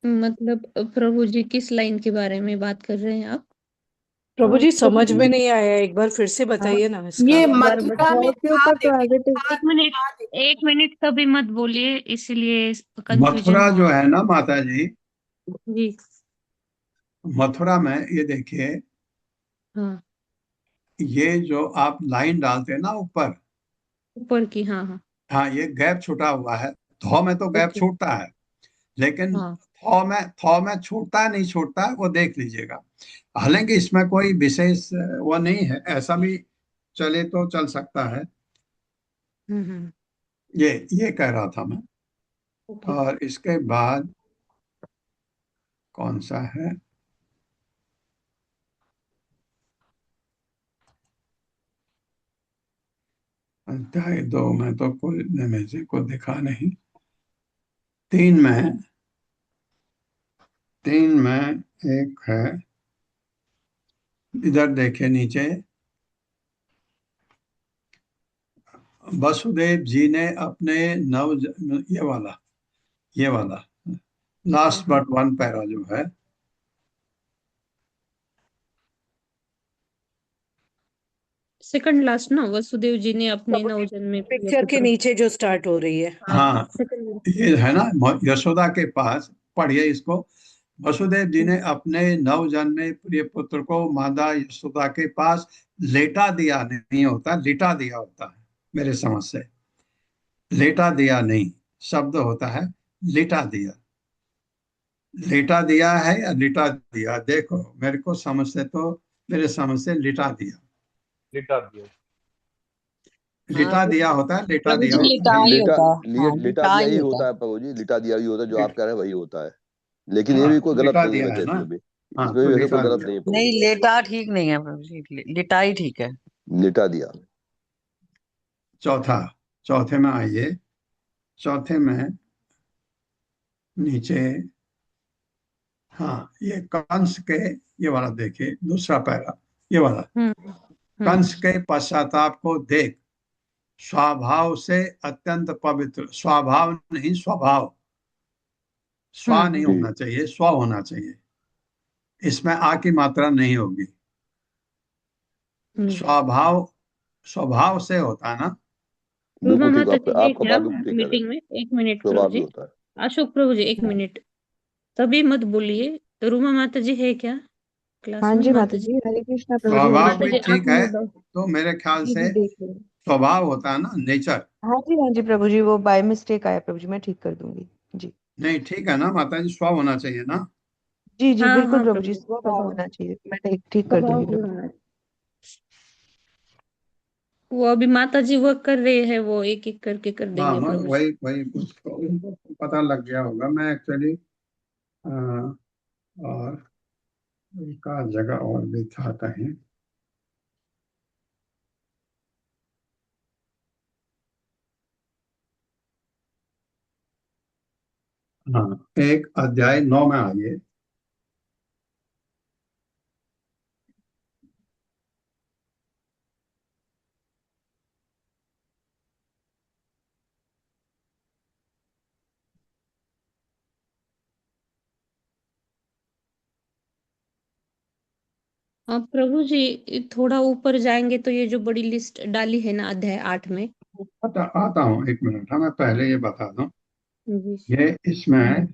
[SPEAKER 13] मतलब प्रभु जी किस लाइन के बारे में बात कर रहे हैं आप?
[SPEAKER 11] प्रभु जी समझ
[SPEAKER 13] प्रभु
[SPEAKER 11] में
[SPEAKER 13] जी
[SPEAKER 11] नहीं आया, एक बार फिर से बताइए ना इसका।
[SPEAKER 4] ये
[SPEAKER 13] एक बार
[SPEAKER 4] मथुरा में
[SPEAKER 13] के
[SPEAKER 4] था,
[SPEAKER 13] ऊपर तो
[SPEAKER 4] देखिए
[SPEAKER 13] आगे तो
[SPEAKER 4] था,
[SPEAKER 13] एक मिनट,
[SPEAKER 4] था देखिए।
[SPEAKER 13] 1 मिनट कभी मत बोलिए, इसलिए कंफ्यूजन
[SPEAKER 1] मथुरा जो
[SPEAKER 13] हुआ।
[SPEAKER 1] है ना माता जी,
[SPEAKER 13] जी
[SPEAKER 1] मथुरा में ये देखिए,
[SPEAKER 13] हाँ,
[SPEAKER 1] ये जो आप लाइन डालते हैं ना ऊपर,
[SPEAKER 13] ऊपर की, हाँ हाँ,
[SPEAKER 1] हाँ ये गैप छूटा हुआ है। धौ में तो गैप
[SPEAKER 13] ओके,
[SPEAKER 1] छूटता है, लेकिन
[SPEAKER 13] हाँ,
[SPEAKER 1] थौ में छूटता है नहीं छूटता है वो देख लीजिएगा। हालांकि इसमें कोई विशेष वो नहीं है, ऐसा भी चले तो चल सकता है।
[SPEAKER 13] हम्म,
[SPEAKER 1] ये कह रहा था मैं।
[SPEAKER 13] ओके।
[SPEAKER 1] और इसके बाद कौन सा है, अध्याय 2 में तो कोई मेरे को दिखा नहीं। 3 में, 3 में एक है, इधर देखे नीचे, वसुदेव जी ने अपने ये वाला लास्ट बट वन पैरा जो है,
[SPEAKER 13] सेकंड लास्ट ना, वसुदेव जी ने अपने
[SPEAKER 11] प्रभु जी
[SPEAKER 13] नवजन्मे प्रिय
[SPEAKER 11] पिक्चर के
[SPEAKER 13] पुत्र।
[SPEAKER 11] नीचे जो स्टार्ट हो रही है।
[SPEAKER 13] हाँ,
[SPEAKER 1] हाँ
[SPEAKER 13] सेकंड।
[SPEAKER 1] ये है ना, यशोदा के पास, पढ़िए इसको। वसुदेव जी ने अपने नवजन्मे प्रिय पुत्र को माता यशोदा के पास लेटा दिया, नहीं होता लिटा दिया होता है मेरे समझ से। लेटा दिया नहीं, शब्द होता है लिटा दिया। लेटा दिया है या लिटा दिया, देखो मेरे को समझ से तो, मेरे समझ से लिटा दिया।
[SPEAKER 7] लिटा दिया।
[SPEAKER 5] हाँ
[SPEAKER 1] लिटा दिया होता है, लेटा
[SPEAKER 5] प्रभु
[SPEAKER 1] दिया
[SPEAKER 5] जी
[SPEAKER 1] होता
[SPEAKER 5] लिटा
[SPEAKER 1] है।
[SPEAKER 5] ही
[SPEAKER 3] लिटा
[SPEAKER 5] होता है, हाँ
[SPEAKER 3] लिटा
[SPEAKER 5] लिटा
[SPEAKER 3] दिया
[SPEAKER 5] ही
[SPEAKER 3] ही
[SPEAKER 5] होता
[SPEAKER 3] होता
[SPEAKER 5] है।
[SPEAKER 3] है प्रभु जी, लिटा दिया ही होता है, जो आप कह रहे हैं वही होता है। लेकिन ये
[SPEAKER 1] हाँ
[SPEAKER 3] भी कोई गलत
[SPEAKER 1] लिटा
[SPEAKER 3] नहीं है
[SPEAKER 1] दिया
[SPEAKER 3] वैसे,
[SPEAKER 1] है ना,
[SPEAKER 3] इसमें भी,
[SPEAKER 1] हाँ
[SPEAKER 3] इसमें
[SPEAKER 1] तो
[SPEAKER 3] भी वैसे कोई
[SPEAKER 1] लिटा
[SPEAKER 3] गलत
[SPEAKER 1] दिया।
[SPEAKER 3] नहीं है प्रभु
[SPEAKER 5] नहीं,
[SPEAKER 3] जी।
[SPEAKER 5] लेटा ठीक नहीं है प्रभु जी, लिटा ही ठीक है।
[SPEAKER 3] लिटा दिया।
[SPEAKER 1] चौथा, चौथे में आइए, चौथे में नीचे, हाँ ये कंस के, ये वाला देखिए दूसरा पैरा, ये वाला,
[SPEAKER 13] हम्म,
[SPEAKER 1] कंस के पश्चाताप को देख, स्वभाव से अत्यंत पवित्र, स्वभाव नहीं स्वभाव, स्व नहीं
[SPEAKER 3] जी
[SPEAKER 1] होना चाहिए, स्व होना चाहिए, इसमें आ की मात्रा नहीं होगी।
[SPEAKER 13] हम्म।
[SPEAKER 1] स्वभाव, स्वभाव से होता है ना।
[SPEAKER 13] रूमा
[SPEAKER 3] बिल्कुल ठीक,
[SPEAKER 13] माता जी है
[SPEAKER 3] आपका
[SPEAKER 13] क्या
[SPEAKER 3] बात बिल्कुल ठीक कह रहे हैं,
[SPEAKER 13] मीटिंग में? 1 मिनट प्रभु
[SPEAKER 3] स्वभाव भी
[SPEAKER 13] जी,
[SPEAKER 3] होता है।
[SPEAKER 13] अशोक प्रभु जी 1 मिनट, तभी मत बोलिए। तो रूमा माता जी है क्या क्लास
[SPEAKER 14] हाँ
[SPEAKER 13] में?
[SPEAKER 14] जी
[SPEAKER 13] माता
[SPEAKER 14] माता
[SPEAKER 13] जी,
[SPEAKER 14] जी, हरे कृष्णा प्रभु जी, हरे
[SPEAKER 1] स्वभाव
[SPEAKER 13] माता
[SPEAKER 1] भी
[SPEAKER 13] जी
[SPEAKER 14] कृष्णा।
[SPEAKER 13] आप
[SPEAKER 1] ठीक है,
[SPEAKER 13] म्यूट दो।
[SPEAKER 1] तो मेरे ख्याल
[SPEAKER 14] जी
[SPEAKER 1] से
[SPEAKER 14] जी देख रहे हैं।
[SPEAKER 1] स्वभाव होता है ना, नेचर।
[SPEAKER 14] हाँ जी प्रभु जी, वो बाय मिस्टेक आया प्रभु जी, मैं ठीक कर दूंगी जी।
[SPEAKER 1] नहीं ठीक है ना माता जी, स्व होना चाहिए ना।
[SPEAKER 14] जी जी
[SPEAKER 13] हाँ
[SPEAKER 14] बिल्कुल
[SPEAKER 13] हाँ
[SPEAKER 14] प्रभु
[SPEAKER 13] प्रभु
[SPEAKER 14] जी,
[SPEAKER 13] जी,
[SPEAKER 14] स्वभाव
[SPEAKER 13] स्वभाव,
[SPEAKER 14] होना चाहिए, मैं ठीक ठीक कर
[SPEAKER 13] स्वभाव
[SPEAKER 14] दूंगी
[SPEAKER 13] ही
[SPEAKER 14] प्रभु जी।
[SPEAKER 13] होना है। वो अभी माता जी वर्क कर रहे हैं, वो एक एक करके कर
[SPEAKER 1] हाँ
[SPEAKER 13] देंगे प्रभु जी।
[SPEAKER 1] वही वही उनको पता लग गया होगा, मैं एक्चुअली और एक आध जगह और भी था कहीं। हाँ एक अध्याय 9 में आइए,
[SPEAKER 13] प्रभु जी थोड़ा ऊपर जाएंगे तो ये जो बड़ी लिस्ट डाली है ना अध्याय 8 में।
[SPEAKER 1] आता हूँ, एक मिनट। मैं पहले ये बता दूं,
[SPEAKER 13] जी
[SPEAKER 1] ये इसमें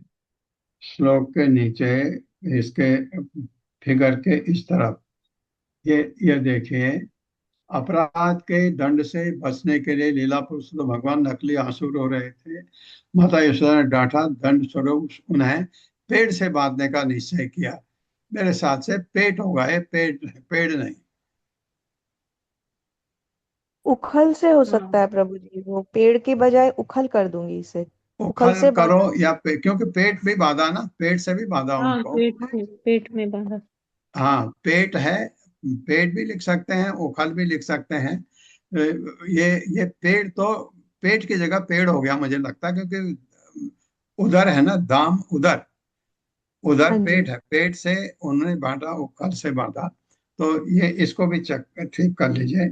[SPEAKER 1] श्लोक के नीचे इसके फिगर के इस तरफ ये देखिए, अपराध के दंड से बचने के लिए लीला पुरुषोत्तम भगवान नकली आंसू रो रहे थे। माता यशोदा ने डांटा, दंड स्वरूप उन्हें पेड़ से बांधने का निश्चय किया। मेरे साथ से पेट होगा, ये पेड़ नहीं।
[SPEAKER 14] उखल से हो सकता
[SPEAKER 13] हाँ
[SPEAKER 14] है प्रभु जी, वो पेड़ के बजाय उखल कर दूंगी इसे। उखल
[SPEAKER 1] उखल
[SPEAKER 14] से
[SPEAKER 1] करो
[SPEAKER 14] बांध।
[SPEAKER 1] या क्योंकि पेट भी बांधा ना, पेट से भी बांधा
[SPEAKER 13] हाँ
[SPEAKER 1] उनको।
[SPEAKER 13] पेट में बांधा।
[SPEAKER 1] हाँ पेट है, पेट भी लिख सकते हैं, उखल भी लिख सकते हैं। ये पेड़ तो पेट की जगह पेड़ हो गया मुझे लगता है, क्योंकि उधर है ना दाम, उधर उधर
[SPEAKER 14] हाँ जी।
[SPEAKER 1] पेट है, पेट से उन्होंने बांधा, उखल से बांधा। तो ये इसको भी चेक ठीक कर लीजिए।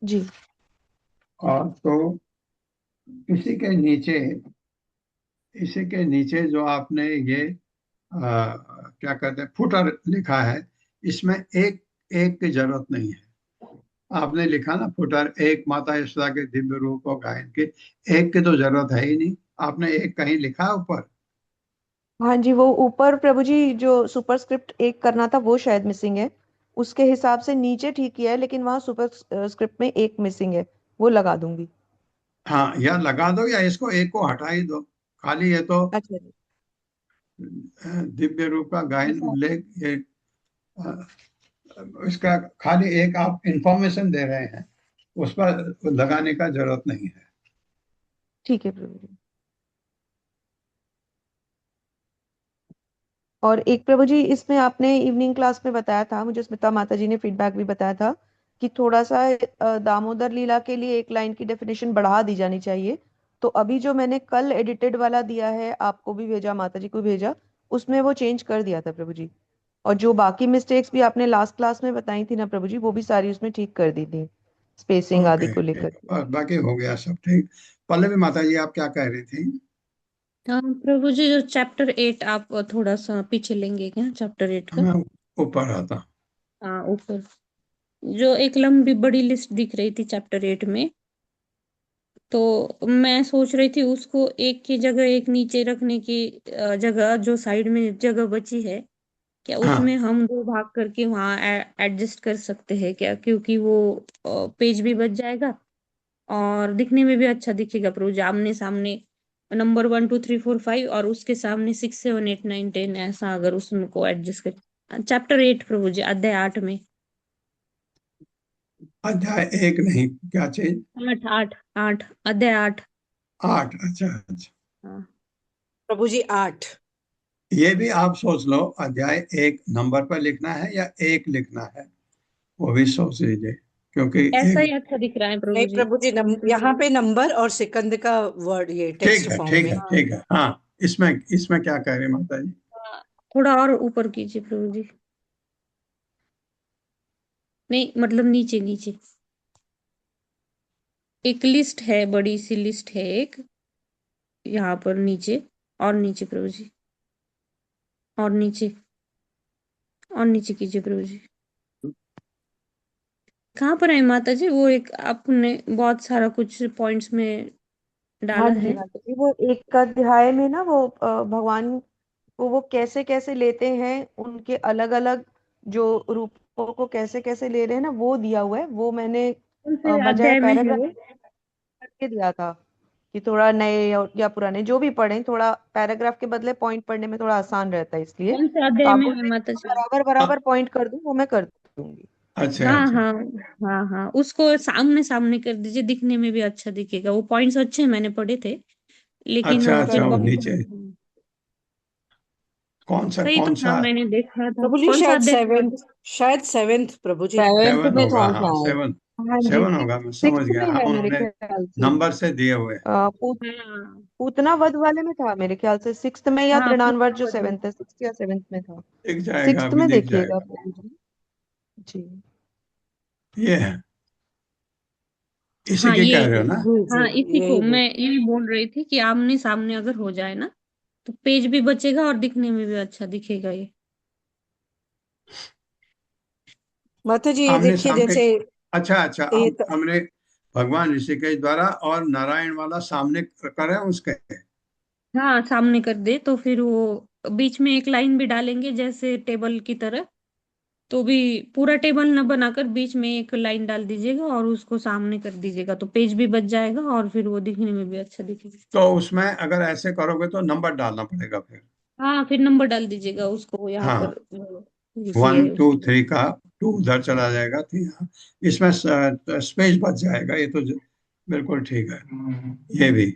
[SPEAKER 14] जी।
[SPEAKER 1] और तो इसी के नीचे, इसी के नीचे जो आपने ये क्या कहते हैं फुटर लिखा है, इसमें एक एक की जरूरत नहीं है। आपने लिखा ना फुटर, एक माता यशोदा के दिव्य रूप और गायन की, एक की तो जरूरत है ही नहीं। आपने एक कहीं लिखा है ऊपर?
[SPEAKER 14] हाँ जी, वो ऊपर प्रभु जी जो सुपरस्क्रिप्ट एक करना था वो शायद मिसिंग है। उसके हिसाब से नीचे ठीक किया है, लेकिन वहां सुपर स्क्रिप्ट में एक मिसिंग है, वो लगा दूंगी।
[SPEAKER 1] हाँ, या लगा दो या इसको एक को हटा ही दो। खाली ये तो
[SPEAKER 14] अच्छा जी।
[SPEAKER 1] दिव्य रूप का गायन उल्लेख, ये अ, इसका खाली एक आप इंफॉर्मेशन दे रहे हैं, उस पर लगाने का जरूरत नहीं है।
[SPEAKER 14] ठीक है प्रभु जी। और एक प्रभु जी इसमें आपने इवनिंग क्लास में बताया था, मुझे स्मिता माता जी ने फीडबैक भी बताया था कि थोड़ा सा दामोदर लीला के लिए एक लाइन की डेफिनेशन बढ़ा दी जानी चाहिए। तो अभी जो मैंने कल एडिटेड वाला दिया है, आपको भी भेजा, माता जी को भेजा, उसमें वो चेंज कर दिया था प्रभु जी। और जो बाकी मिस्टेक्स भी आपने लास्ट क्लास में बताई थी ना प्रभु जी, वो भी सारी उसमें ठीक कर दी थी, स्पेसिंग आदि
[SPEAKER 1] ओके,
[SPEAKER 14] को लेकर।
[SPEAKER 1] बाकी हो गया सब ठीक। पल्लवी माता जी आप क्या कह रही थी?
[SPEAKER 13] हाँ प्रभु जी जो चैप्टर 8 आप थोड़ा सा पीछे लेंगे क्या, चैप्टर 8 का?
[SPEAKER 1] मैं ऊपर आता।
[SPEAKER 13] हाँ ऊपर जो एक लंबी बड़ी लिस्ट दिख रही थी चैप्टर 8 में, तो मैं सोच रही थी उसको एक की जगह एक नीचे रखने की जगह जो साइड में जगह बची है, क्या
[SPEAKER 1] हाँ
[SPEAKER 13] उसमें हम दो भाग करके वहाँ एडजस्ट कर सकते हैं क्या? क्योंकि वो पेज भी बच जाएगा और दिखने में भी अच्छा दिखेगा प्रभु जी, आमने सामने नंबर 1 2 3 4 5 और उसके सामने 6 7 8 9 10, ऐसा अगर उसमें को एडजस्ट कर। चैप्टर 8 प्रभु जी अध्याय 8 में।
[SPEAKER 1] अध्याय एक नहीं, क्या चीज?
[SPEAKER 13] 8 8 8 अध्याय 8।
[SPEAKER 1] 8, अच्छा अच्छा।
[SPEAKER 13] हाँ
[SPEAKER 11] प्रभु जी 8।
[SPEAKER 1] ये भी आप सोच लो, अध्याय एक नंबर पर लिखना है या एक लिखना है, वो भी सोच लीजिए, क्योंकि
[SPEAKER 13] ऐसा
[SPEAKER 1] एक।
[SPEAKER 13] ही अच्छा दिख रहा है प्रभु
[SPEAKER 11] नहीं
[SPEAKER 13] जी।
[SPEAKER 11] प्रभु जी, यहाँ पे नंबर और सेकंद का वर्ड ये
[SPEAKER 1] ठीक
[SPEAKER 11] टेक्स्ट
[SPEAKER 1] है
[SPEAKER 11] फॉर्म
[SPEAKER 1] ठीक
[SPEAKER 11] में।
[SPEAKER 1] है ठीक है। हाँ, इसमें क्या कह रहे हैं माता जी?
[SPEAKER 13] थोड़ा और ऊपर कीजिए प्रभु जी, नहीं मतलब नीचे नीचे एक लिस्ट है, बड़ी सी लिस्ट है एक यहाँ पर नीचे, और नीचे प्रभु जी, और नीचे, और नीचे कीजिए प्रभु जी। कहाँ पर है माता जी? वो एक आपने बहुत सारा कुछ पॉइंट्स में
[SPEAKER 14] हाँ
[SPEAKER 13] डाला
[SPEAKER 14] जी
[SPEAKER 13] है।
[SPEAKER 14] माता जी, वो एक अध्याय में ना वो भगवान को वो कैसे कैसे लेते हैं, उनके अलग अलग जो रूपों को कैसे कैसे ले रहे हैं ना, वो दिया हुआ है। वो मैंने
[SPEAKER 13] कौन से
[SPEAKER 14] बजाय
[SPEAKER 13] अध्याय में है
[SPEAKER 14] पैराग्राफ
[SPEAKER 13] वो?
[SPEAKER 14] करके दिया था कि थोड़ा नए या पुराने जो भी पढ़ें, थोड़ा पैराग्राफ के बदले पॉइंट पढ़ने में थोड़ा आसान रहता है, इसलिए
[SPEAKER 13] कौन से
[SPEAKER 14] तो
[SPEAKER 13] अध्याय
[SPEAKER 14] आप
[SPEAKER 13] में
[SPEAKER 14] बोल
[SPEAKER 13] है
[SPEAKER 14] रहे हैं
[SPEAKER 13] माता
[SPEAKER 14] कि
[SPEAKER 13] जी?
[SPEAKER 14] बराबर बराबर पॉइंट कर दूं, वो मैं कर दूंगी।
[SPEAKER 1] अच्छा
[SPEAKER 13] हाँ
[SPEAKER 1] अच्छा
[SPEAKER 13] हाँ हाँ हाँ, उसको सामने सामने कर दीजिए, दिखने में भी अच्छा दिखेगा। वो पॉइंट्स अच्छे मैंने पढ़े थे, लेकिन
[SPEAKER 1] अच्छा अच्छा,
[SPEAKER 13] फिर
[SPEAKER 1] वो
[SPEAKER 13] बहुत
[SPEAKER 1] नीचे कौन
[SPEAKER 13] सही तो
[SPEAKER 1] सा?
[SPEAKER 13] था, मैंने देखा था।
[SPEAKER 11] प्रभु जी
[SPEAKER 13] कौन सा
[SPEAKER 11] शायद
[SPEAKER 13] अध्याय था?
[SPEAKER 11] सेवेंथ, शायद सेवेंथ प्रभु जी।
[SPEAKER 14] सेवेंथ
[SPEAKER 1] सेवन
[SPEAKER 14] में
[SPEAKER 1] होगा,
[SPEAKER 14] था
[SPEAKER 1] हाँ
[SPEAKER 14] शायद।
[SPEAKER 1] सेवन।
[SPEAKER 14] हाँ जी,
[SPEAKER 1] सेवन होगा, मैं समझ
[SPEAKER 14] सिक्स
[SPEAKER 1] गया।
[SPEAKER 14] में
[SPEAKER 1] हाँ
[SPEAKER 14] है मेरे
[SPEAKER 1] उन्होंने
[SPEAKER 14] ख्याल से।
[SPEAKER 1] नंबर से दिए हुए हैं।
[SPEAKER 13] हाँ
[SPEAKER 14] पूतना वध वाले में था मेरे ख्याल से, सिक्स्थ में, या
[SPEAKER 13] हाँ
[SPEAKER 14] तृणानवध जो
[SPEAKER 13] पूर्णवत में।
[SPEAKER 14] सेवेंथ है, सिक्स्थ या सेवेंथ में था।
[SPEAKER 1] दिख जाएगा,
[SPEAKER 14] सिक्स्थ
[SPEAKER 1] अभी
[SPEAKER 14] में
[SPEAKER 1] दिख
[SPEAKER 14] देखिएगा
[SPEAKER 1] जाएगा।
[SPEAKER 14] प्रभु जी। जी।
[SPEAKER 1] ये है, इसी
[SPEAKER 13] हाँ
[SPEAKER 1] के
[SPEAKER 13] ये
[SPEAKER 1] कह रहे हो ना?
[SPEAKER 11] जी जी,
[SPEAKER 13] हाँ इसी को
[SPEAKER 11] यही
[SPEAKER 13] मैं यही बोल रही थी कि आमने सामने अगर हो जाए ना, तो पेज भी बचेगा और दिखने में भी अच्छा दिखेगा ये।
[SPEAKER 11] माता जी ये
[SPEAKER 1] आमने
[SPEAKER 11] देखिए
[SPEAKER 1] सामने।
[SPEAKER 11] जैसे
[SPEAKER 1] अच्छा अच्छा,
[SPEAKER 11] ये
[SPEAKER 1] अब
[SPEAKER 11] तो
[SPEAKER 1] हमने भगवान ऋषिकेश द्वारा और नारायण वाला सामने करें उसके।
[SPEAKER 13] हाँ, सामने कर दे तो फिर वो बीच में एक लाइन भी डालेंगे जैसे टेबल की तरह, तो भी पूरा टेबल न बनाकर बीच में एक लाइन डाल दीजिएगा और उसको सामने कर दीजिएगा, तो पेज भी बच जाएगा और फिर वो दिखने में भी अच्छा दिखेगा।
[SPEAKER 1] तो उसमें अगर ऐसे करोगे तो नंबर डालना पड़ेगा फिर।
[SPEAKER 13] हाँ, फिर नंबर डाल दीजिएगा उसको यहाँ
[SPEAKER 1] हाँ,
[SPEAKER 13] पर
[SPEAKER 1] वन
[SPEAKER 13] ये
[SPEAKER 1] टू थ्री का टू उधर चला जाएगा, थ्री हाँ, इसमें स्पेस बच जाएगा। ये तो बिल्कुल ठीक है। ये भी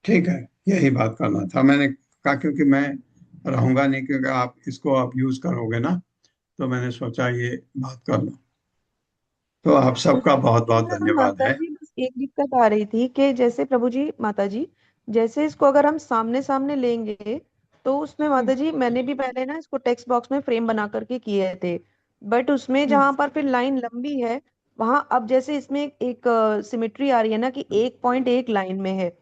[SPEAKER 1] ठीक है, यही बात करना था मैंने कहा, क्योंकि मैं रहूंगा नहीं, क्योंकि आप इसको आप यूज करोगे ना, तो मैंने सोचा ये बात कर लो। तो आप सबका बहुत बहुत
[SPEAKER 14] ना
[SPEAKER 1] धन्यवाद
[SPEAKER 14] माता
[SPEAKER 1] है।
[SPEAKER 14] जी बस एक दिक्कत आ रही थी कि जैसे प्रभु जी माता जी, जैसे इसको अगर हम सामने सामने लेंगे तो उसमें माता जी मैंने भी पहले ना इसको टेक्स्ट बॉक्स में फ्रेम बना करके किए थे, बट उसमें जहां पर फिर लाइन लंबी है वहां अब जैसे इसमें एक सिमेट्री आ रही है ना कि एक पॉइंट एक लाइन में है,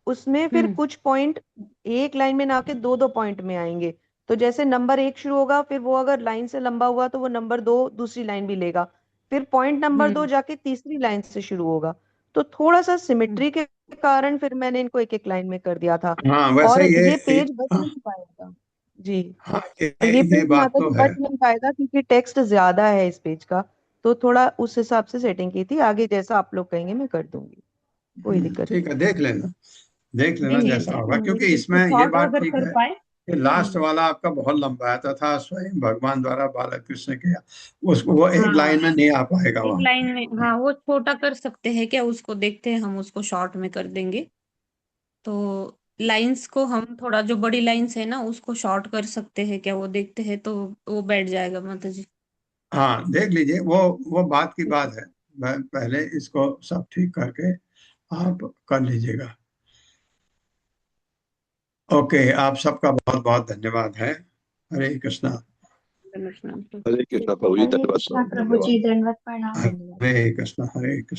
[SPEAKER 14] उसमें फिर कुछ पॉइंट एक लाइन में ना के दो दो पॉइंट में आएंगे। तो जैसे नंबर एक शुरू होगा, फिर वो अगर लाइन से लंबा हुआ तो वो नंबर दो दूसरी लाइन भी लेगा, फिर पॉइंट नंबर दो जाके तीसरी लाइन से शुरू होगा। तो थोड़ा सा सिमेट्री के कारण फिर मैंने इनको एक एक लाइन में कर दिया था।
[SPEAKER 1] हाँ वैसे
[SPEAKER 14] और
[SPEAKER 1] ये
[SPEAKER 14] ये पेज बच
[SPEAKER 1] हाँ,
[SPEAKER 14] नहीं पाएगा जी,
[SPEAKER 1] हाँ
[SPEAKER 14] और ये
[SPEAKER 1] ये
[SPEAKER 14] पेज
[SPEAKER 1] बात
[SPEAKER 14] माता
[SPEAKER 1] तो
[SPEAKER 14] जी
[SPEAKER 1] है।
[SPEAKER 14] बच नहीं पाएगा क्योंकि टेक्स्ट ज्यादा है इस पेज का। तो थोड़ा उस हिसाब से सेटिंग की थी, आगे जैसा आप लोग कहेंगे मैं कर दूंगी, कोई दिक्कत
[SPEAKER 1] ठीक है,
[SPEAKER 14] नहीं।
[SPEAKER 1] देख लेना
[SPEAKER 14] जी
[SPEAKER 1] जैसा
[SPEAKER 14] जी
[SPEAKER 1] होगा, क्योंकि इसमें
[SPEAKER 11] इसको
[SPEAKER 1] ये
[SPEAKER 11] शॉर्ट
[SPEAKER 1] बात
[SPEAKER 11] अगर
[SPEAKER 1] ठीक
[SPEAKER 11] कर
[SPEAKER 1] है
[SPEAKER 11] पाए।
[SPEAKER 1] कि लास्ट वाला आपका बहुत लंबा है, तथा स्वयं भगवान द्वारा बालकृष्ण किया, उसको वो एक
[SPEAKER 13] हाँ,
[SPEAKER 1] लाइन में नहीं आ पाएगा
[SPEAKER 13] एक
[SPEAKER 1] वहां।
[SPEAKER 13] लाइन में, हाँ वो छोटा कर सकते हैं क्या, उसको देखते हैं, हम उसको शॉर्ट में कर देंगे। तो लाइंस को हम थोड़ा, जो बड़ी लाइंस है ना उसको शॉर्ट कर सकते हैं क्या, वो देखते हैं तो वो बैठ जाएगा माता जी।
[SPEAKER 1] हाँ देख लीजिए, वो बात की बात है। पहले इसको सब ठीक करके आप कर लीजिएगा। ओके, आप सबका बहुत बहुत धन्यवाद है। हरे कृष्णा।
[SPEAKER 3] हरे कृष्णा प्रभु जी,
[SPEAKER 9] हरे
[SPEAKER 3] धन्यवाद
[SPEAKER 9] कृष्णा
[SPEAKER 3] प्रभु,
[SPEAKER 9] प्रभु
[SPEAKER 3] धन्यवाद।
[SPEAKER 9] जी, दंडवत प्रणाम।
[SPEAKER 1] हरे कृष्णा, हरे कृष्णा।